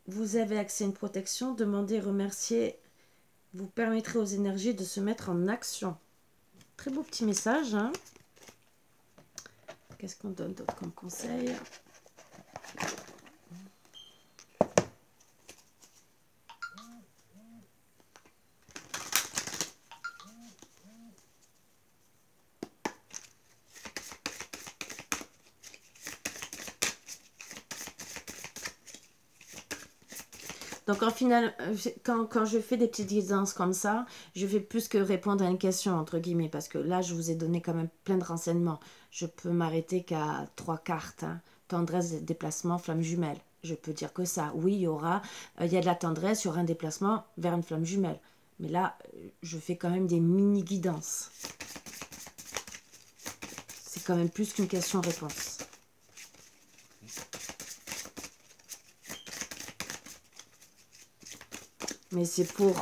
Vous avez accès à une protection, demandez, remerciez. Vous permettrez aux énergies de se mettre en action. Très beau petit message. Hein. Qu'est-ce qu'on donne d'autre comme conseil? Donc, en final, quand je fais des petites guidances comme ça, je fais plus que répondre à une question, entre guillemets, parce que là, je vous ai donné quand même plein de renseignements. Je peux m'arrêter qu'à 3 cartes. Hein. tendresse, déplacement, flamme jumelle. Je peux dire que ça. Oui, il y a de la tendresse, il y aura un déplacement vers une flamme jumelle. Mais là, je fais quand même des mini-guidances. C'est quand même plus qu'une question-réponse. Mais c'est pour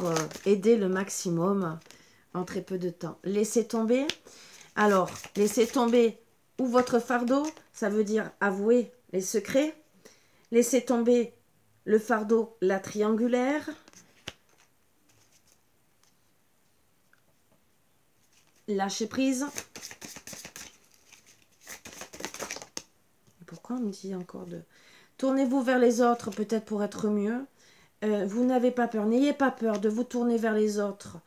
aider le maximum en très peu de temps. Laissez tomber. Alors, laissez tomber ou votre fardeau, ça veut dire avouer les secrets. Laissez tomber le fardeau, la triangulaire. Lâchez prise. Pourquoi on me dit encore de... Tournez-vous vers les autres, peut-être pour être mieux. Vous n'avez pas peur. N'ayez pas peur de vous tourner vers les autres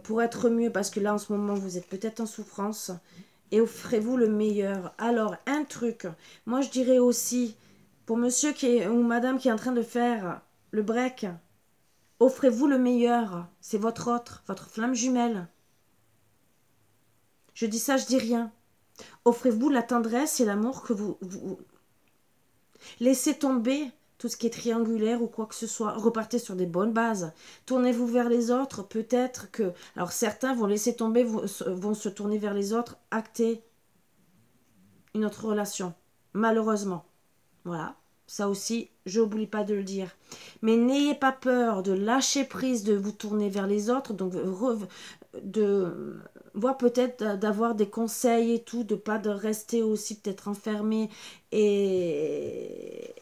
pour être mieux. Parce que là, en ce moment, vous êtes peut-être en souffrance. Et offrez-vous le meilleur. Alors, un truc. Moi, je dirais aussi, pour monsieur ou madame qui est en train de faire le break, offrez-vous le meilleur. C'est votre autre, votre flamme jumelle. Je dis ça, je dis rien. Offrez-vous la tendresse et l'amour que vous... Laissez tomber tout ce qui est triangulaire ou quoi que ce soit. Repartez sur des bonnes bases. Tournez-vous vers les autres. Peut-être que... Alors, certains vont laisser tomber, vont se tourner vers les autres, acter une autre relation. Malheureusement. Voilà. Ça aussi, je n'oublie pas de le dire. Mais n'ayez pas peur de lâcher prise, de vous tourner vers les autres. Donc, de voir peut-être d'avoir des conseils et tout, de pas de rester aussi peut-être enfermé et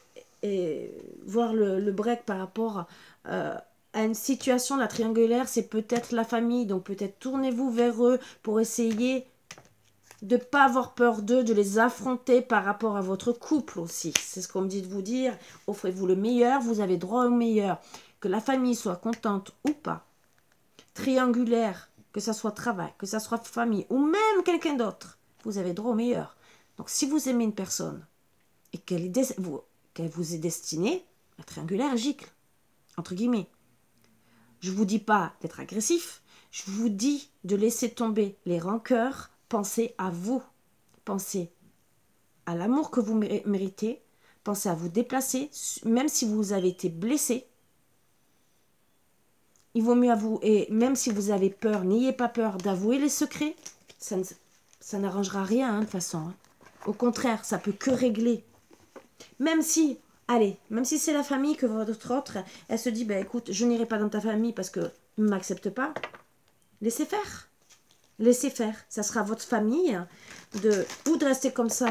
voir le break par rapport à une situation. La triangulaire, c'est peut-être la famille, donc peut-être tournez-vous vers eux pour essayer de ne pas avoir peur d'eux, de les affronter par rapport à votre couple aussi. C'est ce qu'on me dit de vous dire. Offrez-vous le meilleur, vous avez droit au meilleur. Que la famille soit contente ou pas. Triangulaire, que ça soit travail, que ça soit famille ou même quelqu'un d'autre, vous avez droit au meilleur. Donc si vous aimez une personne et qu'elle vous est destinée, la triangulaire gicle, entre guillemets. Je ne vous dis pas d'être agressif, je vous dis de laisser tomber les rancœurs, pensez à vous, pensez à l'amour que vous méritez, pensez à vous déplacer, même si vous avez été blessé. Il vaut mieux avouer, et même si vous avez peur, n'ayez pas peur d'avouer les secrets. Ça n'arrangera rien, de toute façon. Hein. Au contraire, ça peut que régler. Même si, allez, même si c'est la famille que votre autre, elle se dit, ben écoute, je n'irai pas dans ta famille parce que ne m'accepte pas. Laissez faire. Laissez faire. Ça sera votre famille. Ou de rester comme ça.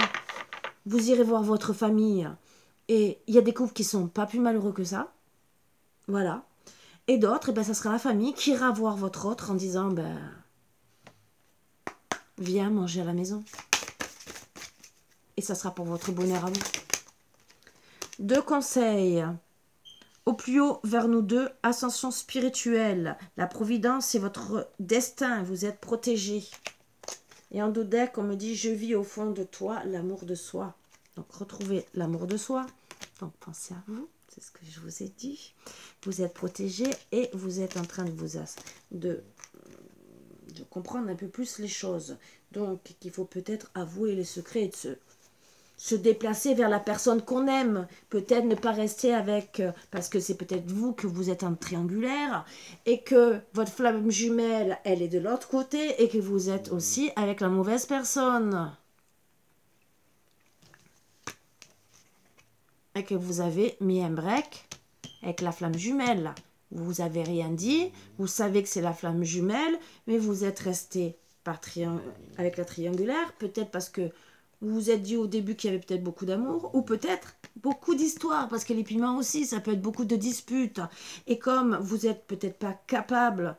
Vous irez voir votre famille. Et il y a des couples qui sont pas plus malheureux que ça. Voilà. Et d'autres, eh ben, ça sera la famille qui ira voir votre autre en disant, ben, viens manger à la maison. Et ça sera pour votre bonheur à vous. 2 conseils. Au plus haut, vers nous deux, ascension spirituelle. La providence, c'est votre destin. Vous êtes protégé. Et en dos deck, on me dit, je vis au fond de toi l'amour de soi. Donc, retrouvez l'amour de soi. Donc, pensez à vous. C'est ce que je vous ai dit. Vous êtes protégé et vous êtes en train de comprendre un peu plus les choses. Donc, il faut peut-être avouer les secrets et de se déplacer vers la personne qu'on aime. Peut-être ne pas rester avec... parce que c'est peut-être vous que vous êtes un triangulaire et que votre flamme jumelle, elle est de l'autre côté et que vous êtes aussi avec la mauvaise personne. Et que vous avez mis un break avec la flamme jumelle. Vous n'avez rien dit, vous savez que c'est la flamme jumelle, mais vous êtes resté avec la triangulaire, peut-être parce que vous vous êtes dit au début qu'il y avait peut-être beaucoup d'amour, ou peut-être beaucoup d'histoires, parce que les piments aussi, ça peut être beaucoup de disputes. Et comme vous n'êtes peut-être pas capable,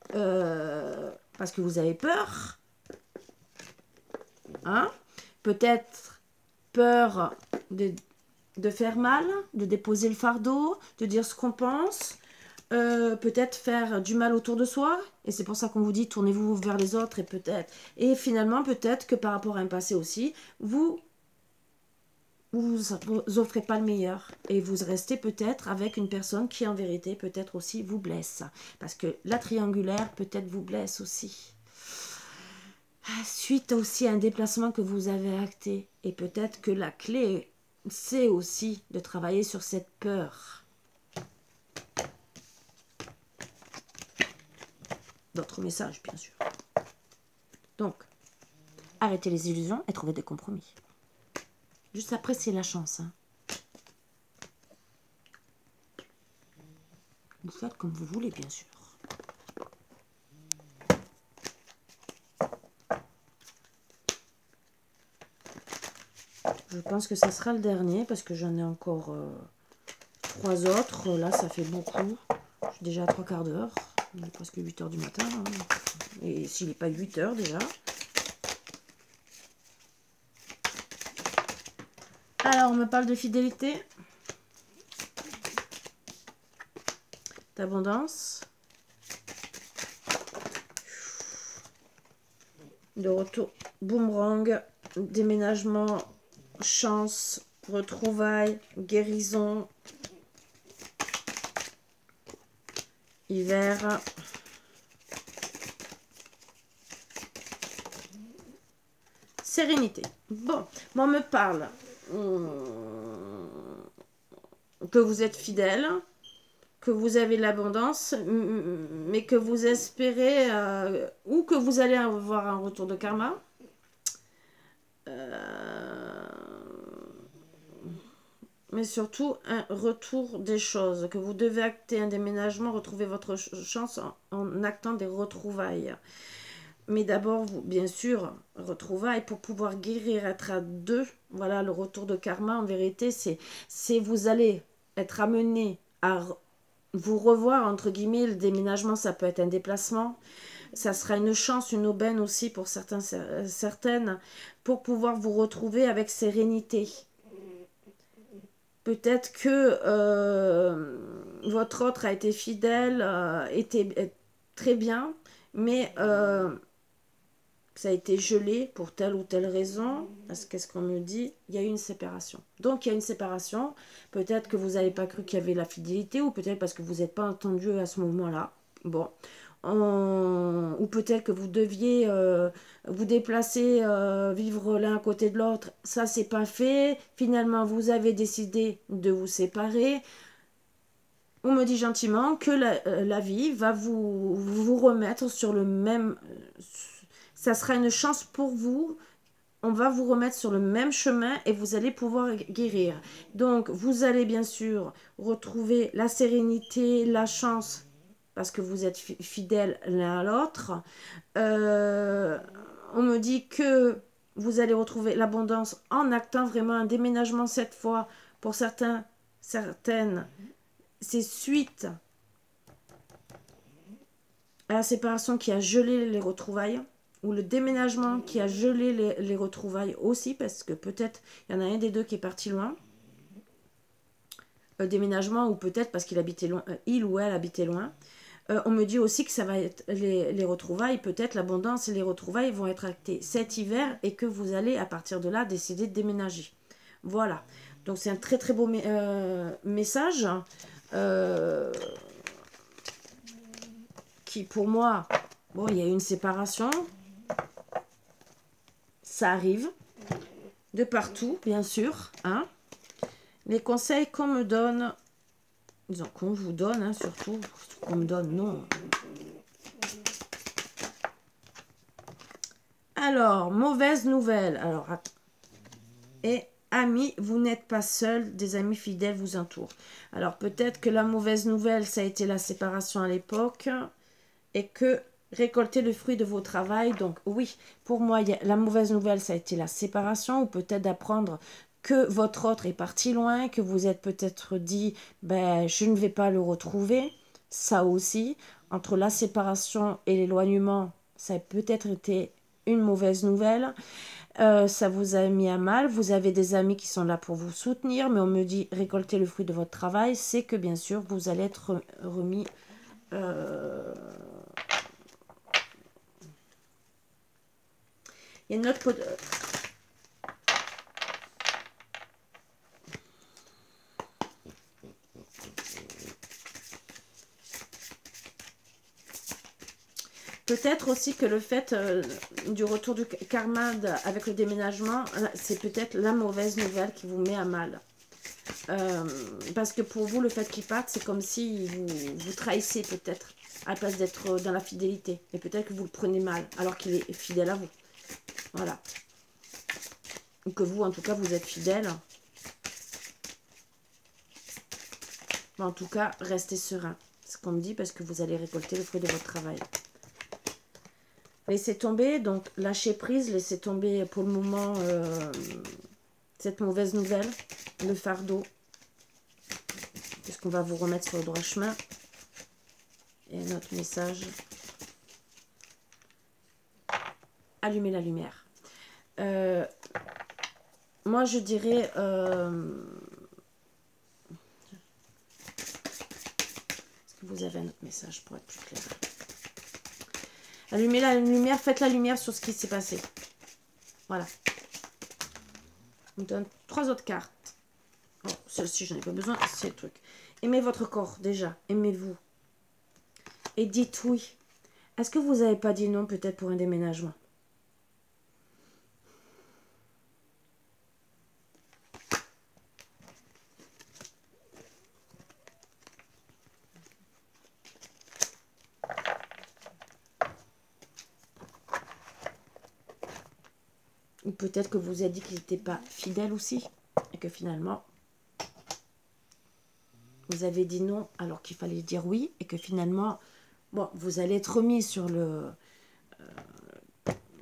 parce que vous avez peur, hein, peut-être peur de faire mal, de déposer le fardeau, de dire ce qu'on pense, peut-être faire du mal autour de soi, et c'est pour ça qu'on vous dit tournez-vous vers les autres, et finalement peut-être que par rapport à un passé aussi, vous offrez pas le meilleur, et vous restez peut-être avec une personne qui en vérité peut-être aussi vous blesse, parce que la triangulaire peut-être vous blesse aussi. Suite aussi à un déplacement que vous avez acté. Et peut-être que la clé, c'est aussi de travailler sur cette peur. D'autres messages, bien sûr. Donc, arrêtez les illusions et trouvez des compromis. Juste après, c'est la chance. Hein. Vous faites comme vous voulez, bien sûr. Je pense que ça sera le dernier parce que j'en ai encore 3 autres. Là, ça fait beaucoup. Je suis déjà à 3/4 d'heure. Il est presque 8 heures du matin. Hein. Et s'il n'est pas 8 heures déjà. Alors, on me parle de fidélité. D'abondance. De retour. Boomerang. Déménagement. Chance. Retrouvailles. Guérison. Hiver. Sérénité. Bon, on me parle que vous êtes fidèle, que vous avez l'abondance, mais que vous espérez ou que vous allez avoir un retour de karma. Mais surtout un retour des choses, que vous devez acter un déménagement, retrouver votre chance en actant des retrouvailles. Mais d'abord, bien sûr, retrouvailles pour pouvoir guérir, être à 2. Voilà, le retour de karma, en vérité, c'est vous allez être amené à vous revoir, entre guillemets. Le déménagement, ça peut être un déplacement. Ça sera une chance, une aubaine aussi pour certaines, pour pouvoir vous retrouver avec sérénité. Peut-être que votre autre a été fidèle, était très bien, mais ça a été gelé pour telle ou telle raison. Qu'est-ce qu'on me dit? Il y a eu une séparation. Donc, il y a une séparation. Peut-être que vous n'avez pas cru qu'il y avait la fidélité, ou peut-être parce que vous n'êtes pas entendu à ce moment-là. Bon. Ou peut-être que vous deviez vous déplacer, vivre l'un à côté de l'autre. Ça, c'est pas fait. Finalement, vous avez décidé de vous séparer. On me dit gentiment que la vie va vous remettre sur le même... Ça sera une chance pour vous. On va vous remettre sur le même chemin et vous allez pouvoir guérir. Donc, vous allez bien sûr retrouver la sérénité, la chance, parce que vous êtes fidèles l'un à l'autre. On me dit que vous allez retrouver l'abondance en actant vraiment un déménagement cette fois. Pour certaines, c'est suite à la séparation qui a gelé les retrouvailles, ou le déménagement qui a gelé les retrouvailles aussi, parce que peut-être il y en a un des deux qui est parti loin. Déménagement, ou peut-être parce qu'il habitait loin, il ou elle habitait loin. On me dit aussi que ça va être les retrouvailles, peut-être l'abondance et les retrouvailles vont être actées cet hiver et que vous allez à partir de là décider de déménager. Voilà. Donc c'est un très très beau message qui pour moi, bon, il y a eu une séparation. Ça arrive de partout, bien sûr. Hein. Les conseils qu'on me donne, disons qu'on vous donne, hein, surtout, qu'on me donne, non. Alors, mauvaise nouvelle. Alors, et amis, vous n'êtes pas seul, des amis fidèles vous entourent. Alors, peut-être que la mauvaise nouvelle, ça a été la séparation à l'époque, et que récolter le fruit de vos travail. Donc, oui, pour moi, la mauvaise nouvelle, ça a été la séparation, ou peut-être d'apprendre que votre autre est parti loin, que vous êtes peut-être dit, ben, je ne vais pas le retrouver. Ça aussi, entre la séparation et l'éloignement, ça a peut-être été une mauvaise nouvelle. Ça vous a mis à mal. Vous avez des amis qui sont là pour vous soutenir, mais on me dit, récolter le fruit de votre travail, c'est que bien sûr, vous allez être remis... Il y a une autre... Peut-être aussi que le fait du retour du karma avec le déménagement, c'est peut-être la mauvaise nouvelle qui vous met à mal. Parce que pour vous, le fait qu'il parte, c'est comme si vous trahissez peut-être, à la place d'être dans la fidélité. Et peut-être que vous le prenez mal, alors qu'il est fidèle à vous. Voilà. Ou que vous, en tout cas, vous êtes fidèle. Mais en tout cas, restez serein. C'est ce qu'on me dit, parce que vous allez récolter le fruit de votre travail. Laissez tomber, donc lâchez prise, laissez tomber pour le moment cette mauvaise nouvelle, le fardeau. Puisqu'on va vous remettre sur le droit chemin. Et un autre message. Allumez la lumière. Moi, je dirais... Est-ce que vous avez un autre message pour être plus clair? Allumez la lumière, faites la lumière sur ce qui s'est passé. Voilà. On me donne 3 autres cartes. Oh, celle-ci, je n'en ai pas besoin, c'est le truc. Aimez votre corps, déjà. Aimez-vous. Et dites oui. Est-ce que vous n'avez pas dit non, peut-être pour un déménagement? Ou peut-être que vous avez dit qu'il n'était pas fidèle aussi. Et que finalement, vous avez dit non alors qu'il fallait dire oui. Et que finalement, bon, vous allez être remis sur le...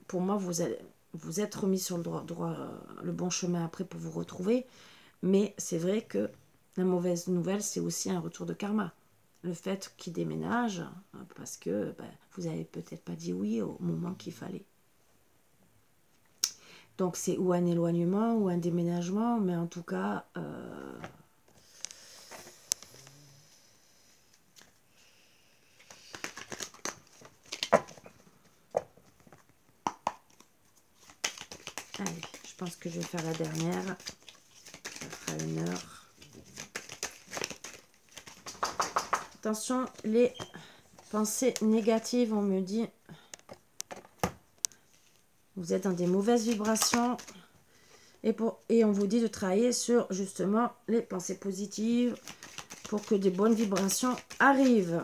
pour moi, vous êtes remis sur le bon chemin après pour vous retrouver. Mais c'est vrai que la mauvaise nouvelle, c'est aussi un retour de karma. Le fait qu'il déménage, parce que vous n'avez peut-être pas dit oui au moment qu'il fallait. Donc, c'est ou un éloignement ou un déménagement, mais en tout cas... Allez, je pense que je vais faire la dernière. Ça fera 1 heure. Attention, les pensées négatives, on me dit... Vous êtes dans des mauvaises vibrations et on vous dit de travailler sur justement les pensées positives pour que des bonnes vibrations arrivent.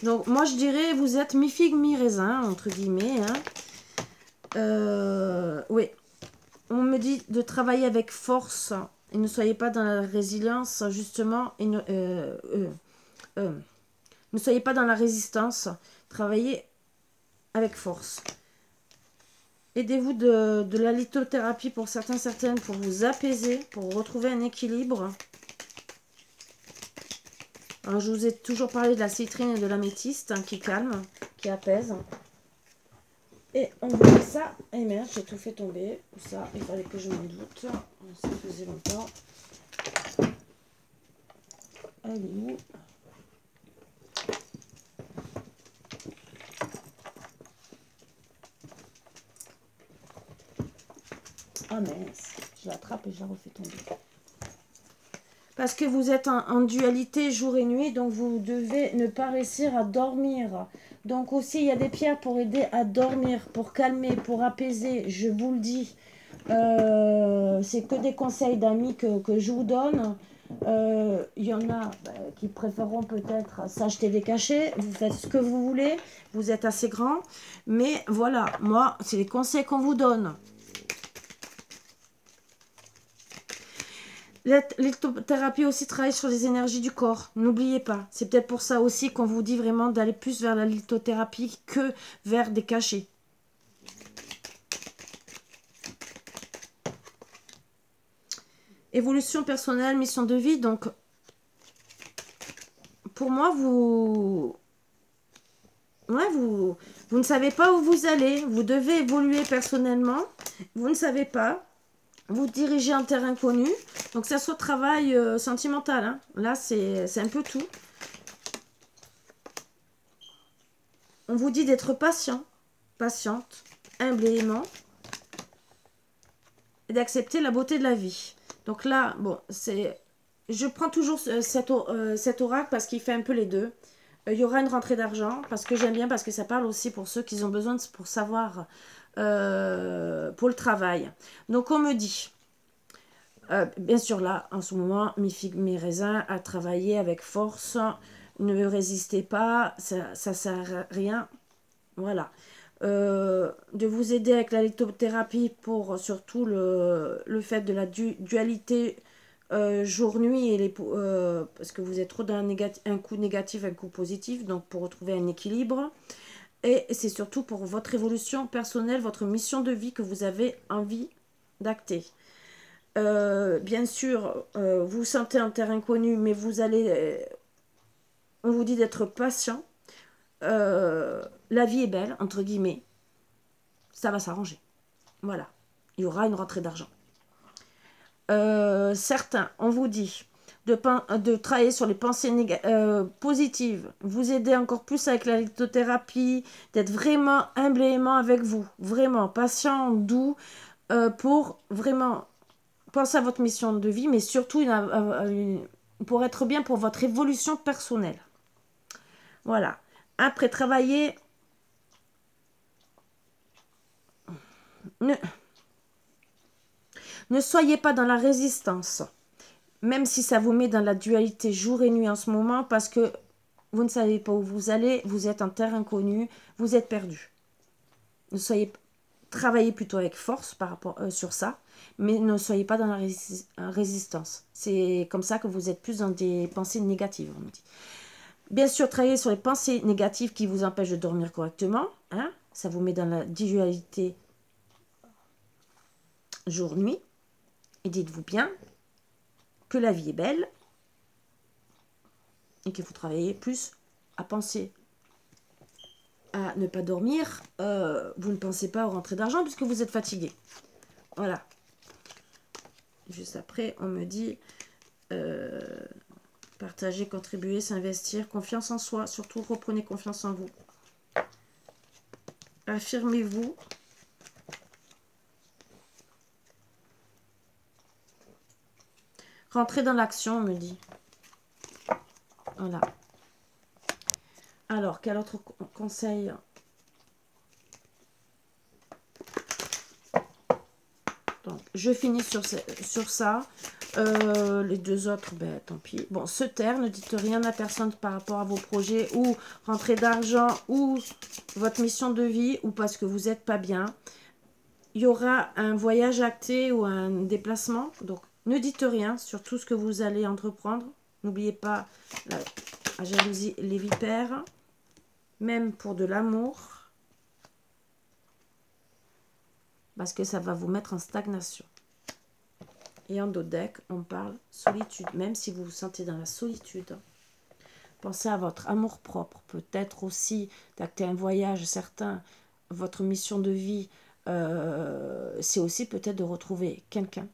Donc moi je dirais vous êtes mi-figue mi-raisin entre guillemets. Hein. Oui, on me dit de travailler avec force et ne soyez pas dans la résilience justement et ne soyez pas dans la résistance. Travaillez avec force. Aidez-vous de la lithothérapie pour certaines, pour vous apaiser, pour retrouver un équilibre. Alors, je vous ai toujours parlé de la citrine et de l'améthyste qui calme, qui apaise. Et on vous dit ça. Et merde, j'ai tout fait tomber. Ça, il fallait que je m'en doute. Ça faisait longtemps. Elle est où ? Ah mince, je l'attrape et je la refais tomber. Parce que vous êtes en dualité jour et nuit, donc vous devez ne pas réussir à dormir. Donc aussi, il y a des pierres pour aider à dormir, pour calmer, pour apaiser, je vous le dis. C'est que des conseils d'amis que je vous donne. Il y en a qui préféreront peut-être s'acheter des cachets. Vous faites ce que vous voulez, vous êtes assez grand. Mais voilà, moi, c'est les conseils qu'on vous donne. L'électrothérapie aussi travaille sur les énergies du corps. N'oubliez pas. C'est peut-être pour ça aussi qu'on vous dit vraiment d'aller plus vers la lithothérapie que vers des cachets. Évolution personnelle, mission de vie. Donc, pour moi, vous ne savez pas où vous allez. Vous devez évoluer personnellement. Vous ne savez pas. Vous dirigez un terrain connu. Donc, ça soit travail sentimental. Hein. Là, c'est un peu tout. On vous dit d'être patient, patiente, humble et aimant. Et d'accepter la beauté de la vie. Donc là, bon, c'est... Je prends toujours cet oracle parce qu'il fait un peu les deux. Il y aura une rentrée d'argent, parce que j'aime bien, parce que ça parle aussi pour ceux qui ont besoin pour savoir, pour le travail. Donc on me dit, bien sûr là, en ce moment, mes figues, mes raisins, à travailler avec force, ne résistez pas, ça sert à rien. Voilà. De vous aider avec la lithothérapie pour surtout le fait de la dualité jour-nuit, parce que vous êtes trop dans un coup négatif, un coup positif, donc pour retrouver un équilibre. Et c'est surtout pour votre évolution personnelle, votre mission de vie que vous avez envie d'acter. Bien sûr, vous vous sentez en terre inconnue, mais vous allez, on vous dit d'être patient. La vie est belle, entre guillemets. Ça va s'arranger. Voilà. Il y aura une rentrée d'argent. Certains, on vous dit de travailler sur les pensées positives, vous aider encore plus avec la lithothérapie, d'être vraiment humble et aimant avec vous, vraiment patient, doux, pour vraiment penser à votre mission de vie, mais surtout pour être bien pour votre évolution personnelle. Voilà. Après, travailler... Ne soyez pas dans la résistance, même si ça vous met dans la dualité jour et nuit en ce moment, parce que vous ne savez pas où vous allez, vous êtes en terre inconnue, vous êtes perdu. Travaillez plutôt avec force par rapport sur ça, mais ne soyez pas dans la résistance. C'est comme ça que vous êtes plus dans des pensées négatives, on me dit. Bien sûr, travaillez sur les pensées négatives qui vous empêchent de dormir correctement. Hein, ça vous met dans la dualité jour-nuit. Et dites-vous bien que la vie est belle et que vous travaillez plus à penser à ne pas dormir. Vous ne pensez pas aux rentrées d'argent puisque vous êtes fatigué. Voilà. Juste après, on me dit partager, contribuer, s'investir, confiance en soi. Surtout, reprenez confiance en vous. Affirmez-vous. Rentrez dans l'action, on me dit. Voilà. Alors, quel autre conseil? Donc, je finis sur ça. Les deux autres, ben, tant pis. Bon, se taire, ne dites rien à personne par rapport à vos projets ou rentrée d'argent ou votre mission de vie ou parce que vous n'êtes pas bien. Il y aura un voyage acté ou un déplacement. Donc, ne dites rien sur tout ce que vous allez entreprendre. N'oubliez pas la jalousie, les vipères. Même pour de l'amour. Parce que ça va vous mettre en stagnation. Et en dos de deck, on parle solitude. Même si vous vous sentez dans la solitude, pensez à votre amour propre. Peut-être aussi d'acter un voyage certain. Votre mission de vie, c'est aussi peut-être de retrouver quelqu'un.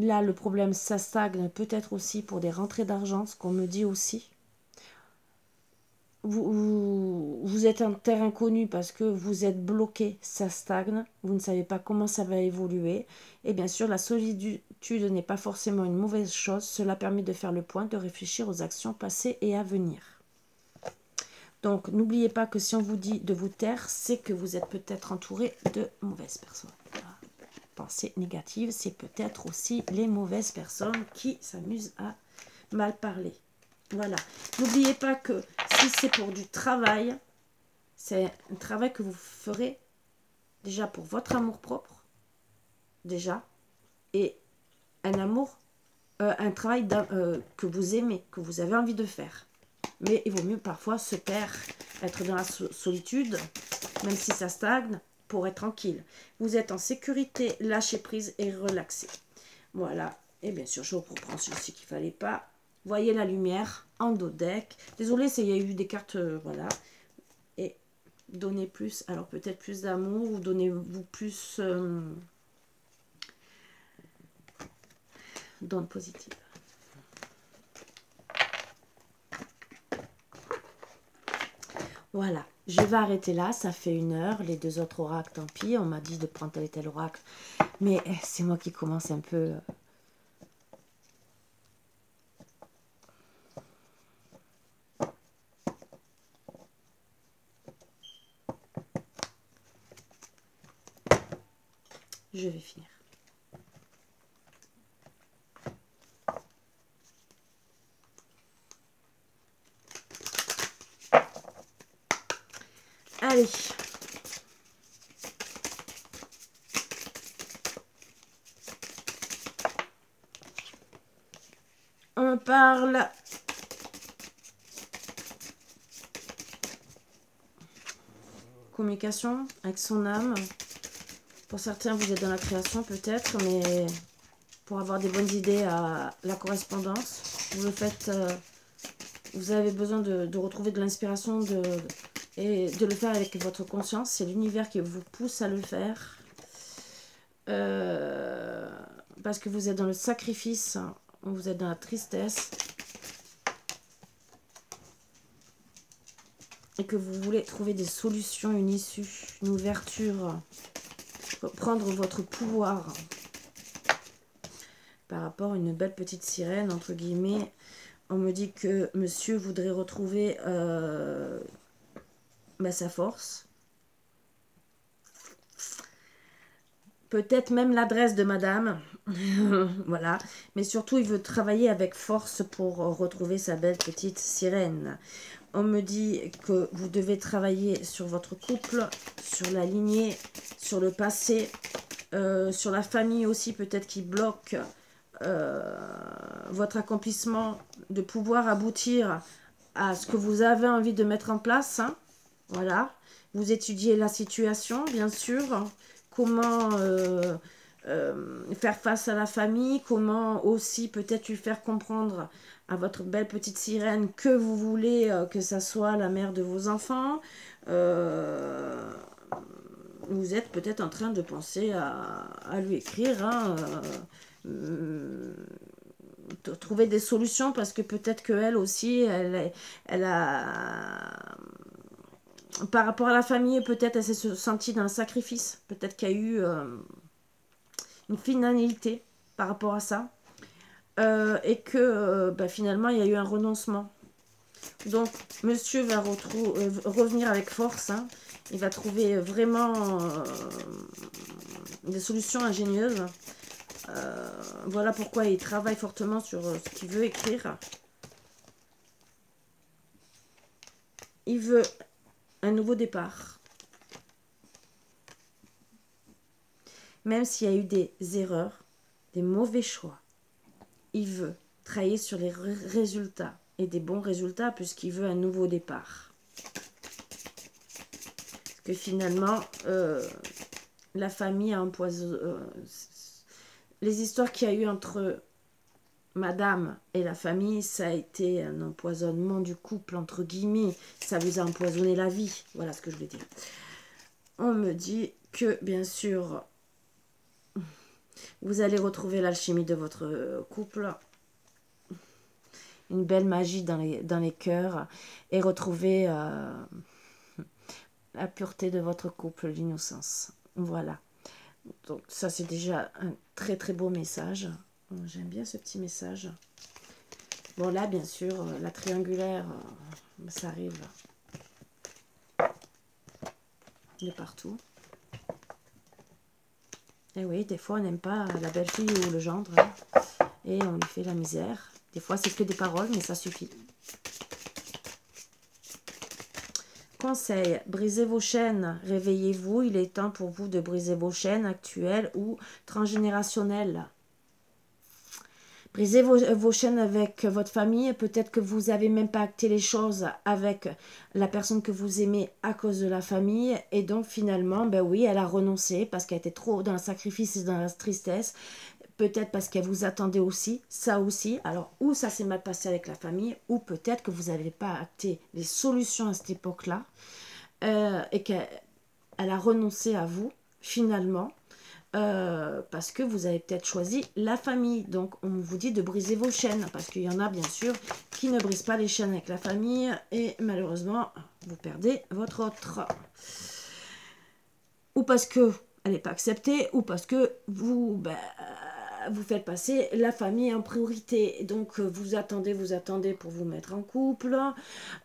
Là, le problème, ça stagne peut-être aussi pour des rentrées d'argent, ce qu'on me dit aussi. Vous êtes en terre inconnue parce que vous êtes bloqué, ça stagne, vous ne savez pas comment ça va évoluer. Et bien sûr, la solitude n'est pas forcément une mauvaise chose. Cela permet de faire le point, de réfléchir aux actions passées et à venir. Donc, n'oubliez pas que si on vous dit de vous taire, c'est que vous êtes peut-être entouré de mauvaises personnes. Pensée négative, c'est peut-être aussi les mauvaises personnes qui s'amusent à mal parler. Voilà. N'oubliez pas que si c'est pour du travail, c'est un travail que vous ferez déjà pour votre amour propre, déjà, et un travail que vous aimez, que vous avez envie de faire. Mais il vaut mieux parfois se taire, être dans la solitude, même si ça stagne, pour être tranquille. Vous êtes en sécurité, lâchez prise et relaxez. Voilà. Et bien sûr, je reprends celui-ci qu'il ne fallait pas. Voyez la lumière en dos deck. Désolée, il y a eu des cartes, voilà. Et donnez plus, alors peut-être plus d'amour ou donnez-vous plus d'ondes positives. Voilà, je vais arrêter là, ça fait 1 heure. Les deux autres oracles, tant pis, on m'a dit de prendre tel et tel oracle. Mais c'est moi qui commence un peu... je vais finir. Allez. On parle communication avec son âme. Pour certains, vous êtes dans la création peut-être, mais pour avoir des bonnes idées à la correspondance, vous le faites. Vous avez besoin de retrouver de l'inspiration et de le faire avec votre conscience. C'est l'univers qui vous pousse à le faire. Parce que vous êtes dans le sacrifice, vous êtes dans la tristesse. Et que vous voulez trouver des solutions, une issue, une ouverture. Prendre votre pouvoir. Par rapport à une belle petite sirène, entre guillemets. On me dit que monsieur voudrait retrouver sa force. Peut-être même l'adresse de madame. Voilà. Mais surtout, il veut travailler avec force pour retrouver sa belle petite sirène. On me dit que vous devez travailler sur votre couple, sur la lignée, sur le passé, sur la famille aussi, peut-être qui bloque votre accomplissement, de pouvoir aboutir à ce que vous avez envie de mettre en place. Hein. Voilà. Vous étudiez la situation, bien sûr. Comment faire face à la famille, comment aussi peut-être lui faire comprendre à votre belle petite sirène que vous voulez que ça soit la mère de vos enfants. Vous êtes peut-être en train de penser à lui écrire, hein, trouver des solutions parce que peut-être qu'elle aussi, elle a... Par rapport à la famille, peut-être elle s'est sentie dans un sacrifice. Peut-être qu'il y a eu une finalité par rapport à ça. Et que finalement, il y a eu un renoncement. Donc, monsieur va revenir avec force. Hein. Il va trouver vraiment des solutions ingénieuses. Voilà pourquoi il travaille fortement sur ce qu'il veut écrire. Il veut un nouveau départ. Même s'il y a eu des erreurs, des mauvais choix, il veut travailler sur les résultats et des bons résultats puisqu'il veut un nouveau départ. Parce que finalement, la famille a empoisonné... les histoires qu'il y a eu entre madame et la famille, ça a été un empoisonnement du couple, entre guillemets. Ça vous a empoisonné la vie. Voilà ce que je veux dire. On me dit que, bien sûr, vous allez retrouver l'alchimie de votre couple. Une belle magie dans les cœurs. Et retrouver la pureté de votre couple, l'innocence. Voilà. Donc ça, c'est déjà un très très beau message. J'aime bien ce petit message. Bon, là, bien sûr, la triangulaire, ça arrive de partout. Et oui, des fois, on n'aime pas la belle-fille ou le gendre. Hein, et on lui fait la misère. Des fois, c'est que des paroles, mais ça suffit. Conseil, brisez vos chaînes, réveillez-vous. Il est temps pour vous de briser vos chaînes actuelles ou transgénérationnelles. Brisez vos chaînes avec votre famille. Peut-être que vous n'avez même pas acté les choses avec la personne que vous aimez à cause de la famille. Et donc finalement, ben oui, elle a renoncé parce qu'elle était trop dans le sacrifice et dans la tristesse. Peut-être parce qu'elle vous attendait aussi, ça aussi. Alors, ou ça s'est mal passé avec la famille, ou peut-être que vous n'avez pas acté les solutions à cette époque-là. Et qu'elle a renoncé à vous, finalement. Parce que vous avez peut-être choisi la famille. Donc, on vous dit de briser vos chaînes. Parce qu'il y en a, bien sûr, qui ne brisent pas les chaînes avec la famille. Et malheureusement, vous perdez votre autre. Ou parce que elle n'est pas acceptée. Ou parce que vous vous faites passer la famille en priorité. Donc, vous attendez pour vous mettre en couple.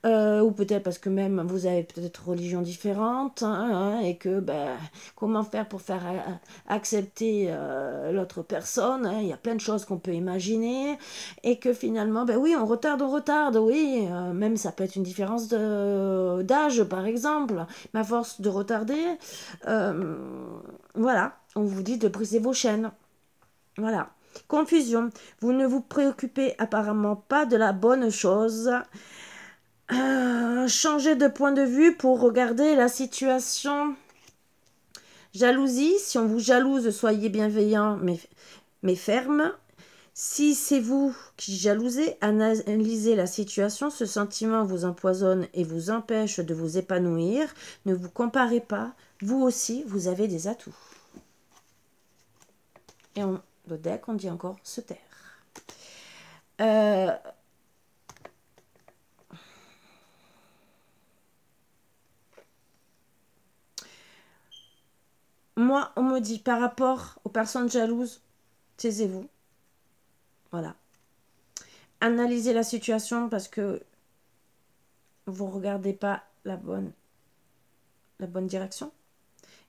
Ou peut-être parce que même vous avez peut-être religion différente. Et que, ben, comment faire pour faire accepter l'autre personne, hein. Il y a plein de choses qu'on peut imaginer. Et que finalement, ben oui, on retarde, oui. Même ça peut être une différence d'âge, par exemple. Mais à force de retarder, voilà, on vous dit de briser vos chaînes. Voilà. Confusion. Vous ne vous préoccupez apparemment pas de la bonne chose. Changez de point de vue pour regarder la situation. Jalousie. Si on vous jalouse, soyez bienveillant mais ferme. Si c'est vous qui jalousez, analysez la situation. Ce sentiment vous empoisonne et vous empêche de vous épanouir. Ne vous comparez pas. Vous aussi, vous avez des atouts. Et le deck, on dit encore se taire. Moi, on me dit par rapport aux personnes jalouses, taisez-vous. Voilà. Analysez la situation parce que vous ne regardez pas la bonne direction.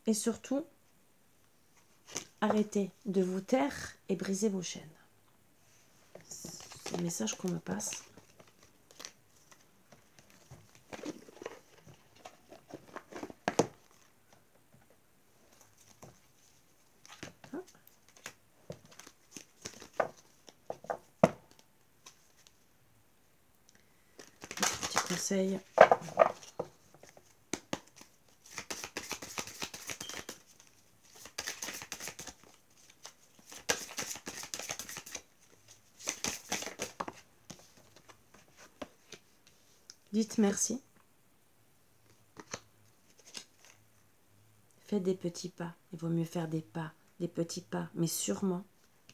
Et surtout, arrêtez de vous taire et brisez vos chaînes. C'est le message qu'on me passe. Petit conseil. Dites merci. Faites des petits pas. Il vaut mieux faire des petits pas, mais sûrement.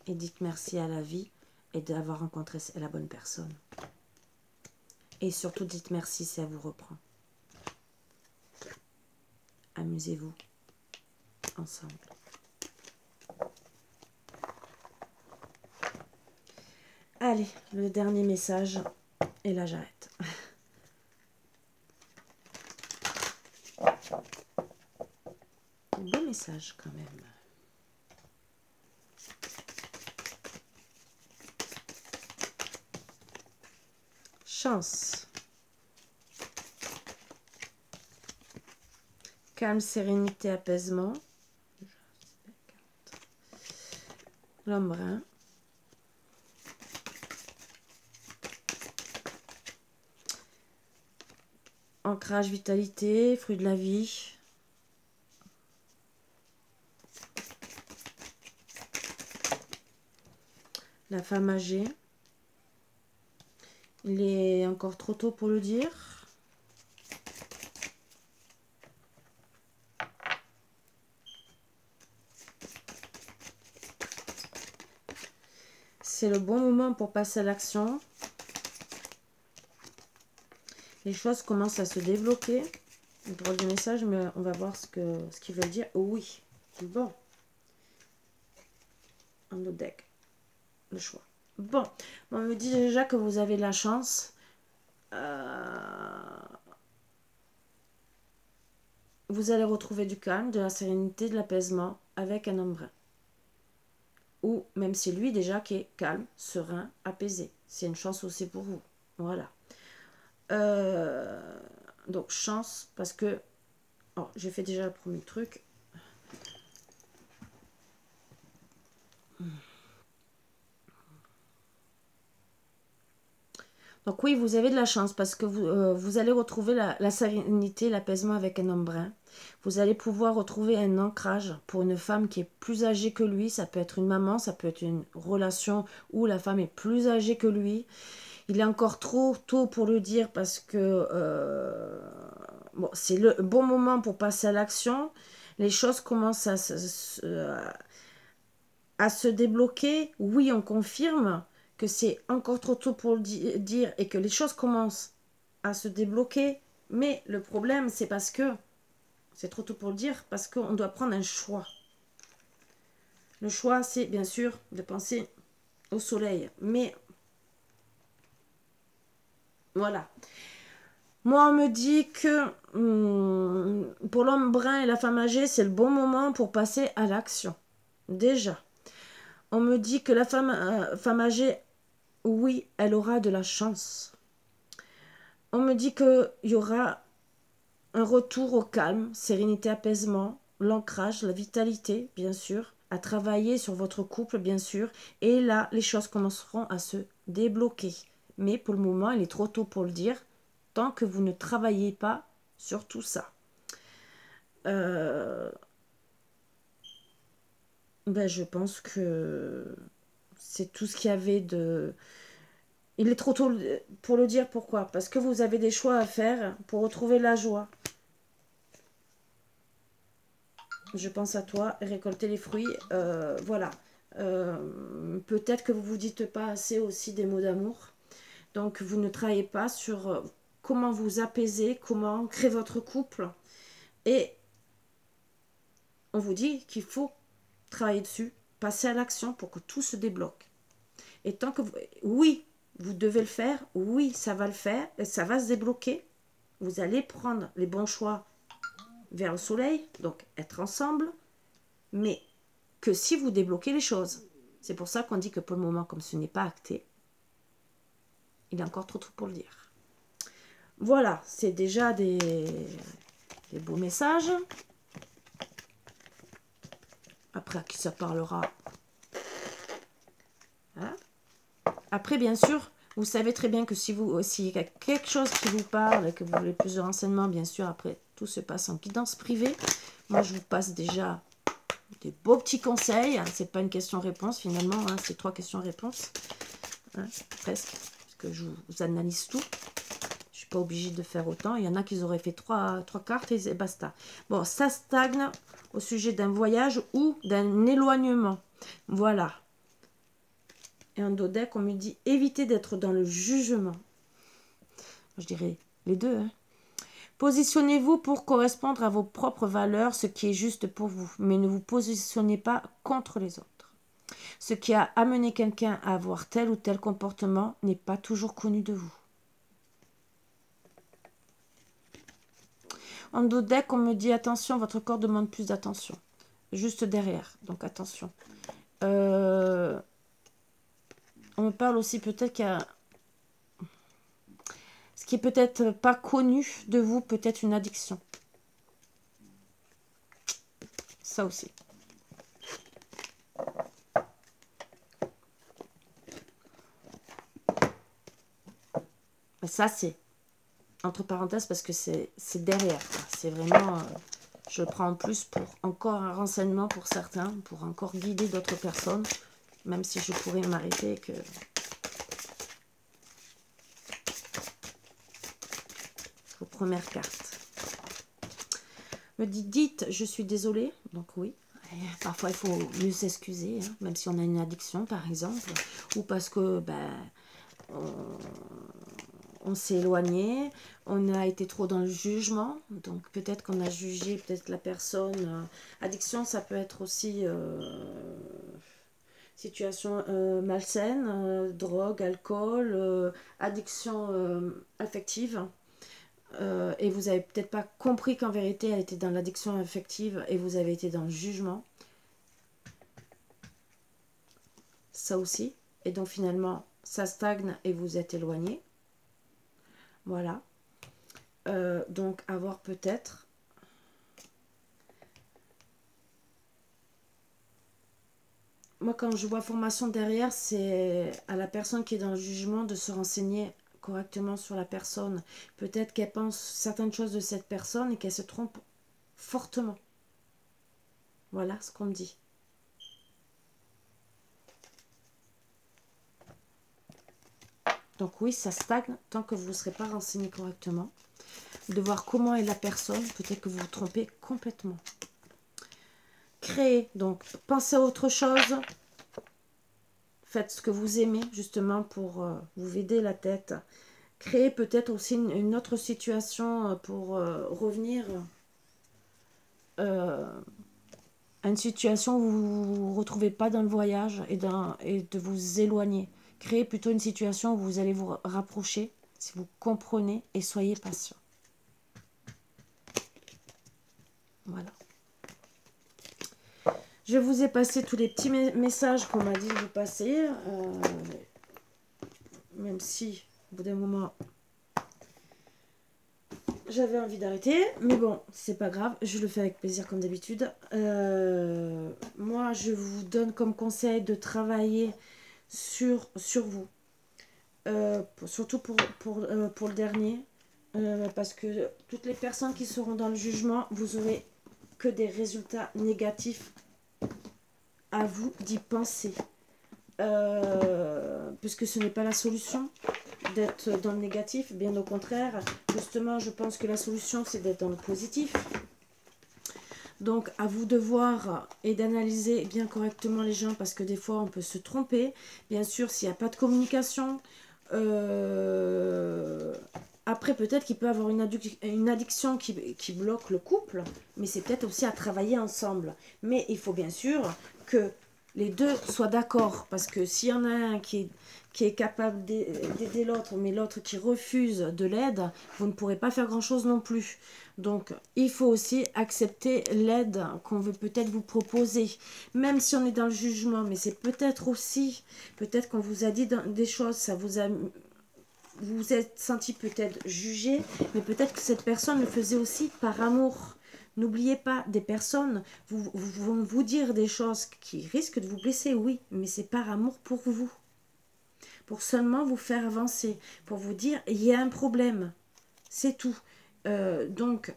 Et dites merci à la vie et d'avoir rencontré la bonne personne. Et surtout, dites merci si elle vous reprend. Amusez-vous ensemble. Allez, le dernier message. Et là, j'arrête. Bon message quand même. Chance. Calme, sérénité, apaisement. L'homme brun. Ancrage, vitalité, fruit de la vie. La femme âgée. Il est encore trop tôt pour le dire. C'est le bon moment pour passer à l'action. Les choses commencent à se débloquer. Le drôle de message, mais on va voir ce qu'il veut dire. Oh oui. Bon. Un autre deck. Le choix. Bon. On me dit déjà que vous avez de la chance. Vous allez retrouver du calme, de la sérénité, de l'apaisement avec un homme brun. Ou même c'est lui déjà qui est calme, serein, apaisé. C'est une chance aussi pour vous. Voilà. Donc chance parce que j'ai fait déjà le premier truc. Donc oui, vous avez de la chance parce que vous allez retrouver la sérénité, l'apaisement avec un homme brun. Vous allez pouvoir retrouver un ancrage pour une femme qui est plus âgée que lui. Ça peut être une maman, ça peut être une relation où la femme est plus âgée que lui. Il est encore trop tôt pour le dire parce que bon, c'est le bon moment pour passer à l'action. Les choses commencent à se débloquer. Oui, on confirme que c'est encore trop tôt pour le dire et que les choses commencent à se débloquer. Mais le problème, c'est parce que c'est trop tôt pour le dire, parce qu'on doit prendre un choix. Le choix, c'est bien sûr de penser au soleil. Mais voilà. Moi, on me dit que pour l'homme brun et la femme âgée, c'est le bon moment pour passer à l'action. Déjà. On me dit que la femme âgée, oui, elle aura de la chance. On me dit qu'il y aura un retour au calme, sérénité, apaisement, l'ancrage, la vitalité, bien sûr, à travailler sur votre couple, bien sûr. Et là, les choses commenceront à se débloquer. Mais pour le moment, il est trop tôt pour le dire, tant que vous ne travaillez pas sur tout ça. Je pense que c'est tout ce qu'il y avait de... Il est trop tôt pour le dire. Pourquoi? Parce que vous avez des choix à faire pour retrouver la joie. Je pense à toi, récolter les fruits. Voilà. Peut-être que vous ne vous dites pas assez aussi des mots d'amour. Donc, vous ne travaillez pas sur comment vous apaiser, comment créer votre couple. Et on vous dit qu'il faut travailler dessus, passer à l'action pour que tout se débloque. Et tant que vous... Oui, vous devez le faire. Oui, ça va le faire. Et ça va se débloquer. Vous allez prendre les bons choix vers le soleil. Donc, être ensemble. Mais que si vous débloquez les choses. C'est pour ça qu'on dit que pour le moment, comme ce n'est pas acté, il est encore trop tôt pour le dire. Voilà, c'est déjà des beaux messages. Après, à qui ça parlera? Voilà. Après, bien sûr, vous savez très bien que s'il y a quelque chose qui vous parle et que vous voulez plus de renseignements, bien sûr, après, tout se passe en guidance privée. Moi, je vous passe déjà des beaux petits conseils. C'est pas une question-réponse, finalement. Hein, c'est 3 questions-réponses. Hein, presque. Parce que je vous analyse tout. Je suis pas obligée de faire autant. Il y en a qui auraient fait 3 cartes et basta. Bon, ça stagne au sujet d'un voyage ou d'un éloignement. Voilà. Et en dos deck, on me dit évitez d'être dans le jugement. Je dirais les deux. Hein. Positionnez-vous pour correspondre à vos propres valeurs, ce qui est juste pour vous. Mais ne vous positionnez pas contre les autres. Ce qui a amené quelqu'un à avoir tel ou tel comportement n'est pas toujours connu de vous. En dos deck, on me dit attention, votre corps demande plus d'attention. Juste derrière, donc attention. On me parle aussi peut-être qu'il y a... Ce qui est peut-être pas connu de vous, peut-être une addiction. Ça aussi. Ça, c'est entre parenthèses parce que c'est derrière. C'est vraiment... je le prends en plus pour encore un renseignement pour certains, pour encore guider d'autres personnes, même si je pourrais m'arrêter que... Vos premières cartes. Me dit, dites, je suis désolée. Donc oui, parfois il faut mieux s'excuser, hein, même si on a une addiction par exemple, ou parce que on s'est éloigné, on a été trop dans le jugement, donc peut-être qu'on a jugé peut-être la personne. Addiction, ça peut être aussi situation malsaine, drogue, alcool, addiction affective. Et vous n'avez peut-être pas compris qu'en vérité elle était dans l'addiction affective et vous avez été dans le jugement. Ça aussi. Et donc finalement ça stagne et vous êtes éloigné. Voilà. Donc avoir peut-être moi quand je vois formation derrière, c'est à la personne qui est dans le jugement de se renseigner correctement sur la personne. Peut-être qu'elle pense certaines choses de cette personne et qu'elle se trompe fortement. Voilà ce qu'on me dit. Donc oui, ça stagne tant que vous ne serez pas renseigné correctement. De voir comment est la personne, peut-être que vous vous trompez complètement. Créer, donc pensez à autre chose. Faites ce que vous aimez justement pour vous vider la tête. Créer peut-être aussi une autre situation pour revenir à une situation où vous ne vous retrouvez pas dans le voyage et de vous éloigner. Créez plutôt une situation où vous allez vous rapprocher, si vous comprenez, et soyez patient. Voilà. Je vous ai passé tous les petits messages qu'on m'a dit de vous passer. Même si, au bout d'un moment, j'avais envie d'arrêter. Mais bon, c'est pas grave. Je le fais avec plaisir comme d'habitude. Moi, je vous donne comme conseil de travailler sur vous. Surtout pour le dernier. Parce que toutes les personnes qui seront dans le jugement, vous aurez que des résultats négatifs. À vous d'y penser. Puisque ce n'est pas la solution d'être dans le négatif, bien au contraire. Justement, je pense que la solution, c'est d'être dans le positif. Donc, à vous de voir et d'analyser bien correctement les gens, parce que des fois, on peut se tromper. Bien sûr, s'il n'y a pas de communication, après, peut-être qu'il peut y avoir une addiction qui bloque le couple, mais c'est peut-être aussi à travailler ensemble. Mais il faut bien sûr que les deux soient d'accord, parce que s'il y en a un qui est capable d'aider l'autre, mais l'autre qui refuse de l'aide, vous ne pourrez pas faire grand-chose non plus. Donc, il faut aussi accepter l'aide qu'on veut peut-être vous proposer, même si on est dans le jugement, mais c'est peut-être aussi, peut-être qu'on vous a dit des choses, ça vous vous êtes senti peut-être jugé, mais peut-être que cette personne le faisait aussi par amour. N'oubliez pas, des personnes vont vous dire des choses qui risquent de vous blesser, oui, mais c'est par amour pour vous. Pour seulement vous faire avancer, pour vous dire, il y a un problème. C'est tout. Donc,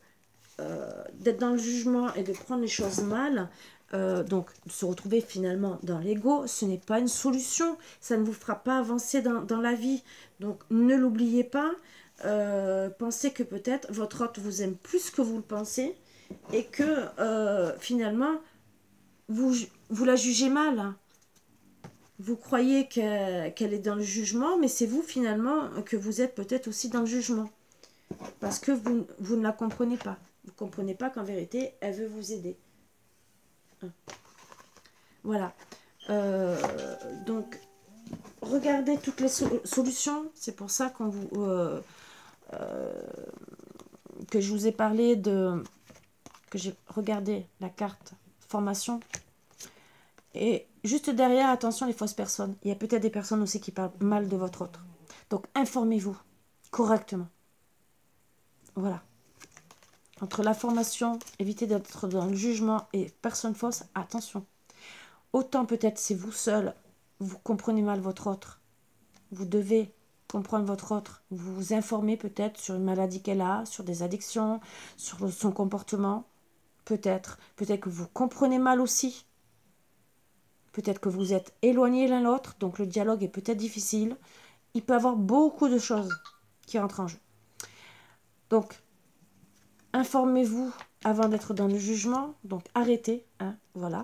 d'être dans le jugement et de prendre les choses mal, donc se retrouver finalement dans l'ego, ce n'est pas une solution. Ça ne vous fera pas avancer dans la vie. Donc, ne l'oubliez pas. Pensez que peut-être votre hôte vous aime plus que vous le pensez. Et que finalement, vous la jugez mal. Vous croyez qu'elle est dans le jugement, mais c'est vous finalement que vous êtes peut-être aussi dans le jugement. Parce que vous ne la comprenez pas. Vous ne comprenez pas qu'en vérité, elle veut vous aider. Voilà. Donc, regardez toutes les solutions. C'est pour ça que je vous ai parlé que j'ai regardé la carte formation. Et juste derrière, attention les fausses personnes. Il y a peut-être des personnes aussi qui parlent mal de votre autre. Donc informez-vous correctement. Voilà. Entre la formation, évitez d'être dans le jugement et personne fausse, attention. Autant peut-être c'est vous seul, vous comprenez mal votre autre. Vous devez comprendre votre autre. Vous vous informez peut-être sur une maladie qu'elle a, sur des addictions, sur son comportement. Peut-être que vous comprenez mal aussi. Peut-être que vous êtes éloignés l'un l'autre, donc le dialogue est peut-être difficile. Il peut y avoir beaucoup de choses qui entrent en jeu. Donc, informez-vous avant d'être dans le jugement. Donc, arrêtez. Voilà.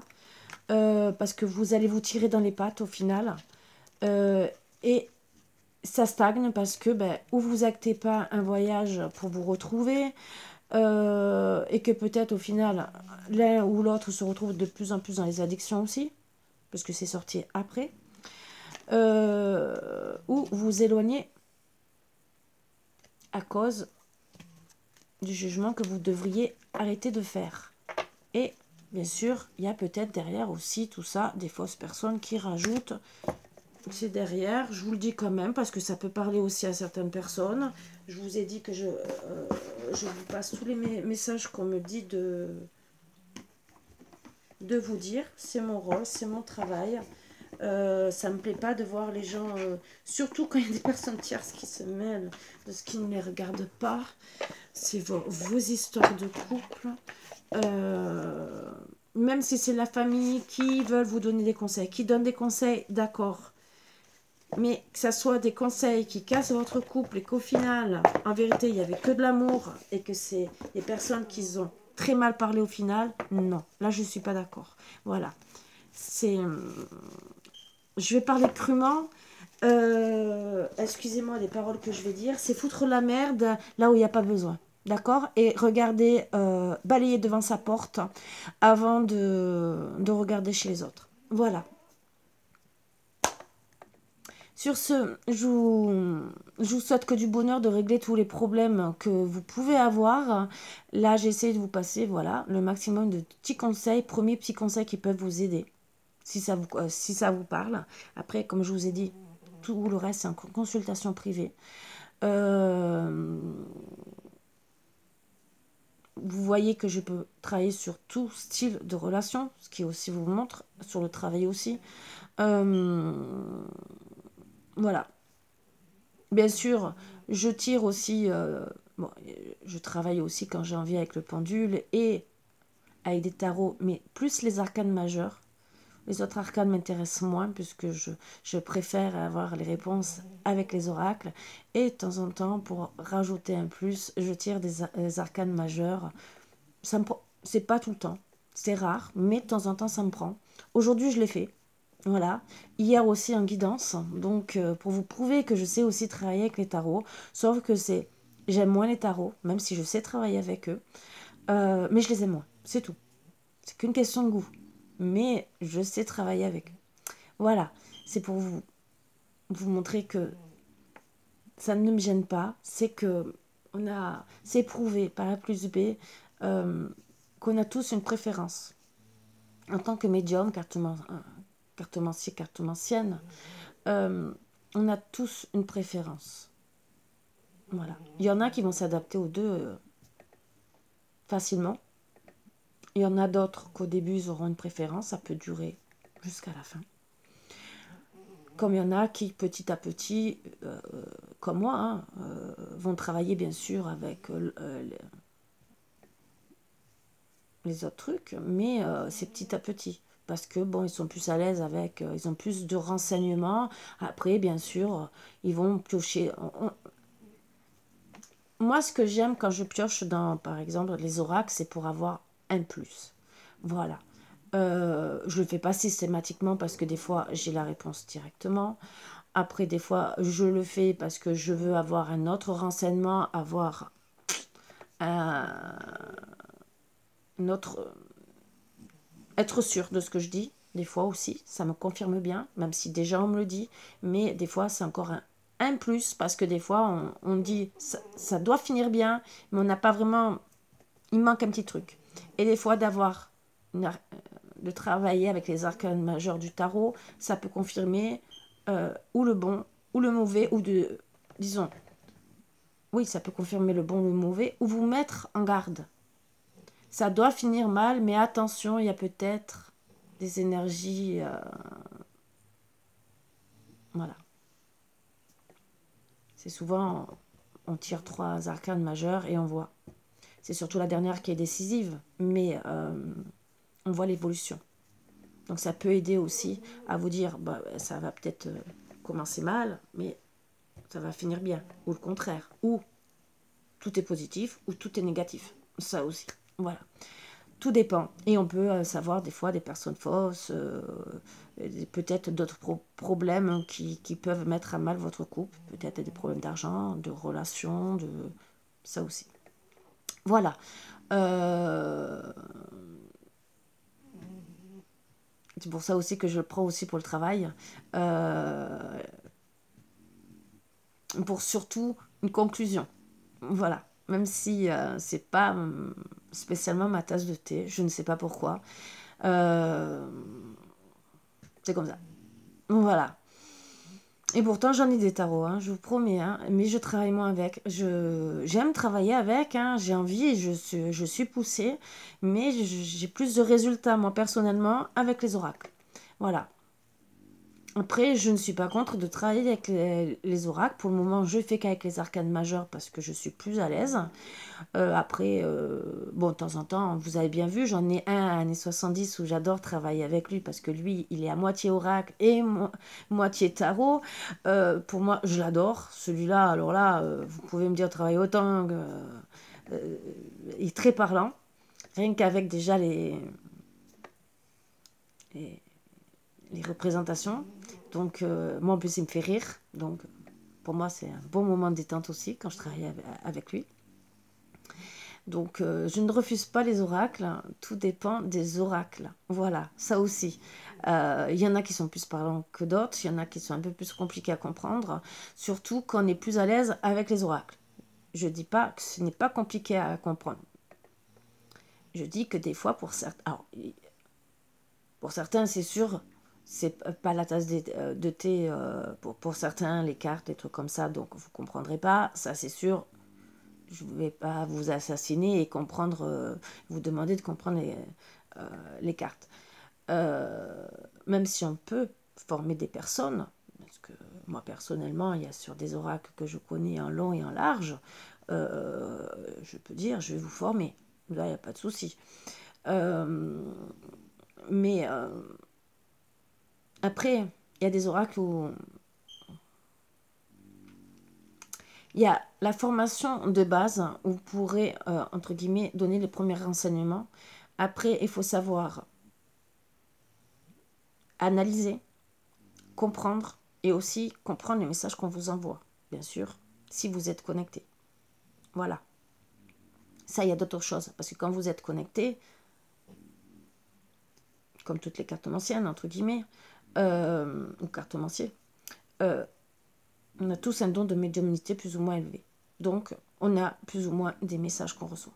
Parce que vous allez vous tirer dans les pattes au final. Et ça stagne parce que ou vous actez pas un voyage pour vous retrouver, et que peut-être au final, l'un ou l'autre se retrouve de plus en plus dans les addictions aussi. Parce que c'est sorti après, ou vous éloignez à cause du jugement que vous devriez arrêter de faire. Et bien sûr, il y a peut-être derrière aussi tout ça, des fausses personnes qui rajoutent. C'est derrière, je vous le dis quand même, parce que ça peut parler aussi à certaines personnes. Je vous ai dit que je vous passe tous les messages qu'on me dit de vous dire. C'est mon rôle, c'est mon travail. Ça me plaît pas de voir les gens, surtout quand il y a des personnes tierces qui se mêlent de ce qui ne les regarde pas. C'est vos histoires de couple. Même si c'est la famille qui veulent vous donner des conseils, qui donnent des conseils, d'accord. Mais que ça soit des conseils qui cassent votre couple et qu'au final, en vérité, il n'y avait que de l'amour et que c'est des personnes qui ont très mal parlé au final, non. Là, je ne suis pas d'accord. Voilà. Je vais parler crûment. Excusez-moi des paroles que je vais dire. C'est foutre la merde là où il n'y a pas besoin. d'accord? Et regardez, balayer devant sa porte avant de regarder chez les autres. Voilà. Sur ce, je vous souhaite que du bonheur de régler tous les problèmes que vous pouvez avoir. Là, j'essaie de vous passer, voilà, le maximum de petits conseils, premiers petits conseils qui peuvent vous aider, si ça vous parle. Après, comme je vous ai dit, tout le reste, c'est en consultation privée. Vous voyez que je peux travailler sur tout style de relation, ce qui aussi vous montre, sur le travail aussi. Voilà. Bien sûr, je tire aussi, bon, je travaille aussi quand j'ai envie avec le pendule et avec des tarots, mais plus les arcanes majeures. Les autres arcanes m'intéressent moins puisque je préfère avoir les réponses avec les oracles. Et de temps en temps, pour rajouter un plus, je tire des arcanes majeures. C'est pas tout le temps, c'est rare, mais de temps en temps, ça me prend. Aujourd'hui, je l'ai fait. Voilà. Hier aussi en guidance. Donc, pour vous prouver que je sais aussi travailler avec les tarots. Sauf que j'aime moins les tarots, même si je sais travailler avec eux. Mais je les aime moins. C'est tout. C'est qu'une question de goût. Mais je sais travailler avec eux. Voilà. C'est pour vous montrer que ça ne me gêne pas. C'est prouvé par A plus B qu'on a tous une préférence. En tant que médium, cartomancier, cartomancienne, on a tous une préférence. Voilà. Il y en a qui vont s'adapter aux deux facilement. Il y en a d'autres qu'au début, ils auront une préférence. Ça peut durer jusqu'à la fin. Comme il y en a qui, petit à petit, comme moi, hein, vont travailler bien sûr avec les autres trucs, mais c'est petit à petit. Parce que, bon, ils sont plus à l'aise avec, ils ont plus de renseignements. Après, bien sûr, ils vont piocher. Moi, ce que j'aime quand je pioche dans, par exemple, les oracles, c'est pour avoir un plus. Voilà. Je le fais pas systématiquement parce que des fois, j'ai la réponse directement. Après, des fois, je le fais parce que je veux avoir un autre renseignement, avoir un autre... être sûr de ce que je dis. Des fois aussi, ça me confirme bien, même si déjà on me le dit. Mais des fois, c'est encore un plus parce que des fois, on dit ça doit finir bien, mais on n'a pas vraiment... Il manque un petit truc. Et des fois, de travailler avec les arcanes majeurs du tarot, ça peut confirmer ou le bon ou le mauvais, disons, oui, ça peut confirmer le bon ou le mauvais, ou vous mettre en garde. Ça doit finir mal, mais attention, il y a peut-être des énergies, voilà. C'est souvent, on tire 3 arcanes majeurs et on voit. C'est surtout la dernière qui est décisive, mais on voit l'évolution. Donc ça peut aider aussi à vous dire, bah, ça va peut-être commencer mal, mais ça va finir bien. Ou le contraire. Ou tout est positif, ou tout est négatif. Ça aussi. Voilà. Tout dépend. Et on peut savoir des fois des personnes fausses, peut-être d'autres problèmes qui peuvent mettre à mal votre couple. Peut-être des problèmes d'argent, de relations, ça aussi. Voilà. C'est pour ça aussi que je le prends aussi pour le travail. Pour surtout une conclusion. Voilà. Même si c'est pas spécialement ma tasse de thé, je ne sais pas pourquoi. C'est comme ça. Voilà. Et pourtant, j'en ai des tarots, hein, je vous promets, hein, mais je travaille moins avec. J'aime travailler avec, hein, j'ai envie et je suis poussée, mais j'ai plus de résultats, moi, personnellement, avec les oracles. Voilà. Après, je ne suis pas contre de travailler avec les oracles. Pour le moment, je fais qu'avec les arcanes majeures parce que je suis plus à l'aise. Après, bon, de temps en temps, vous avez bien vu, j'en ai un à années 70 où j'adore travailler avec lui parce que lui, il est à moitié oracle et moitié tarot. Pour moi, je l'adore. Celui-là, alors là, vous pouvez me dire travailler autant. Il est très parlant. Rien qu'avec déjà les, les représentations. Donc, moi, en plus, il me fait rire. Donc, pour moi, c'est un bon moment de détente aussi quand je travaille avec lui. Donc, je ne refuse pas les oracles, tout dépend des oracles. Voilà, ça aussi. Il y en a qui sont plus parlants que d'autres, il y en a qui sont un peu plus compliqués à comprendre, surtout quand on est plus à l'aise avec les oracles. Je ne dis pas que ce n'est pas compliqué à comprendre. Je dis que des fois, pour certains, c'est sûr, c'est pas la tasse de thé, pour certains, les cartes, des trucs comme ça, donc vous ne comprendrez pas, ça c'est sûr. Je ne vais pas vous assassiner et vous demander de comprendre les cartes. Même si on peut former des personnes, parce que moi personnellement, il y a sur des oracles que je connais en long et en large, je peux dire, je vais vous former. Là, il n'y a pas de souci. Mais après, il y a des oracles où il y a la formation de base où vous pourrez, entre guillemets, donner les premiers renseignements. Après, il faut savoir analyser, comprendre et aussi comprendre les messages qu'on vous envoie, bien sûr, si vous êtes connecté. Voilà. Ça, il y a d'autres choses, parce que quand vous êtes connecté, comme toutes les cartomanciennes, entre guillemets, ou cartomanciers, on a tous un don de médiumnité plus ou moins élevé. Donc, on a plus ou moins des messages qu'on reçoit.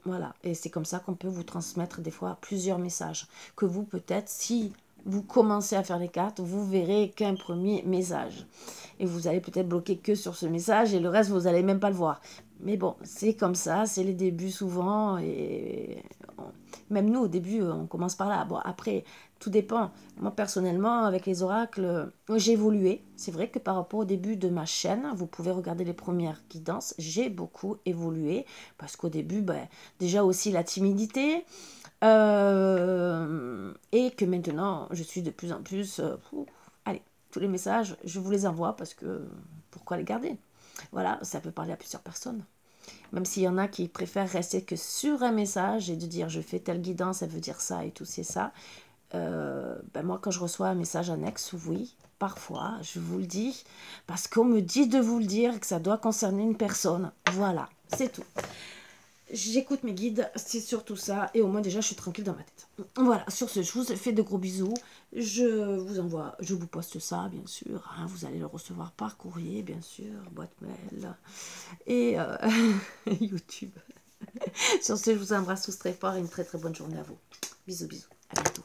Voilà, et c'est comme ça qu'on peut vous transmettre des fois plusieurs messages. Que vous, peut-être, si vous commencez à faire les cartes, vous verrez qu'un premier message. Et vous allez peut-être bloquer que sur ce message et le reste, vous n'allez même pas le voir. Mais bon, c'est comme ça, c'est les débuts souvent. Et même nous, au début, on commence par là. Bon, après, tout dépend. Moi, personnellement, avec les oracles, j'ai évolué. C'est vrai que par rapport au début de ma chaîne, vous pouvez regarder les premières guidances. J'ai beaucoup évolué parce qu'au début, déjà aussi la timidité. Et que maintenant, je suis de plus en plus... allez, tous les messages, je vous les envoie parce que pourquoi les garder? Voilà, ça peut parler à plusieurs personnes. Même s'il y en a qui préfèrent rester que sur un message et de dire je fais telle guidance, ça veut dire ça et tout, c'est ça. Moi, quand je reçois un message annexe, oui, parfois, je vous le dis, parce qu'on me dit de vous le dire et que ça doit concerner une personne. Voilà, c'est tout. J'écoute mes guides, c'est surtout ça, et au moins déjà je suis tranquille dans ma tête. Voilà, sur ce, je vous fais de gros bisous, je vous poste ça bien sûr, hein, vous allez le recevoir par courrier bien sûr, boîte mail, et YouTube. Sur ce, je vous embrasse tous très fort et une très très bonne journée à vous. Bisous, bisous, à bientôt.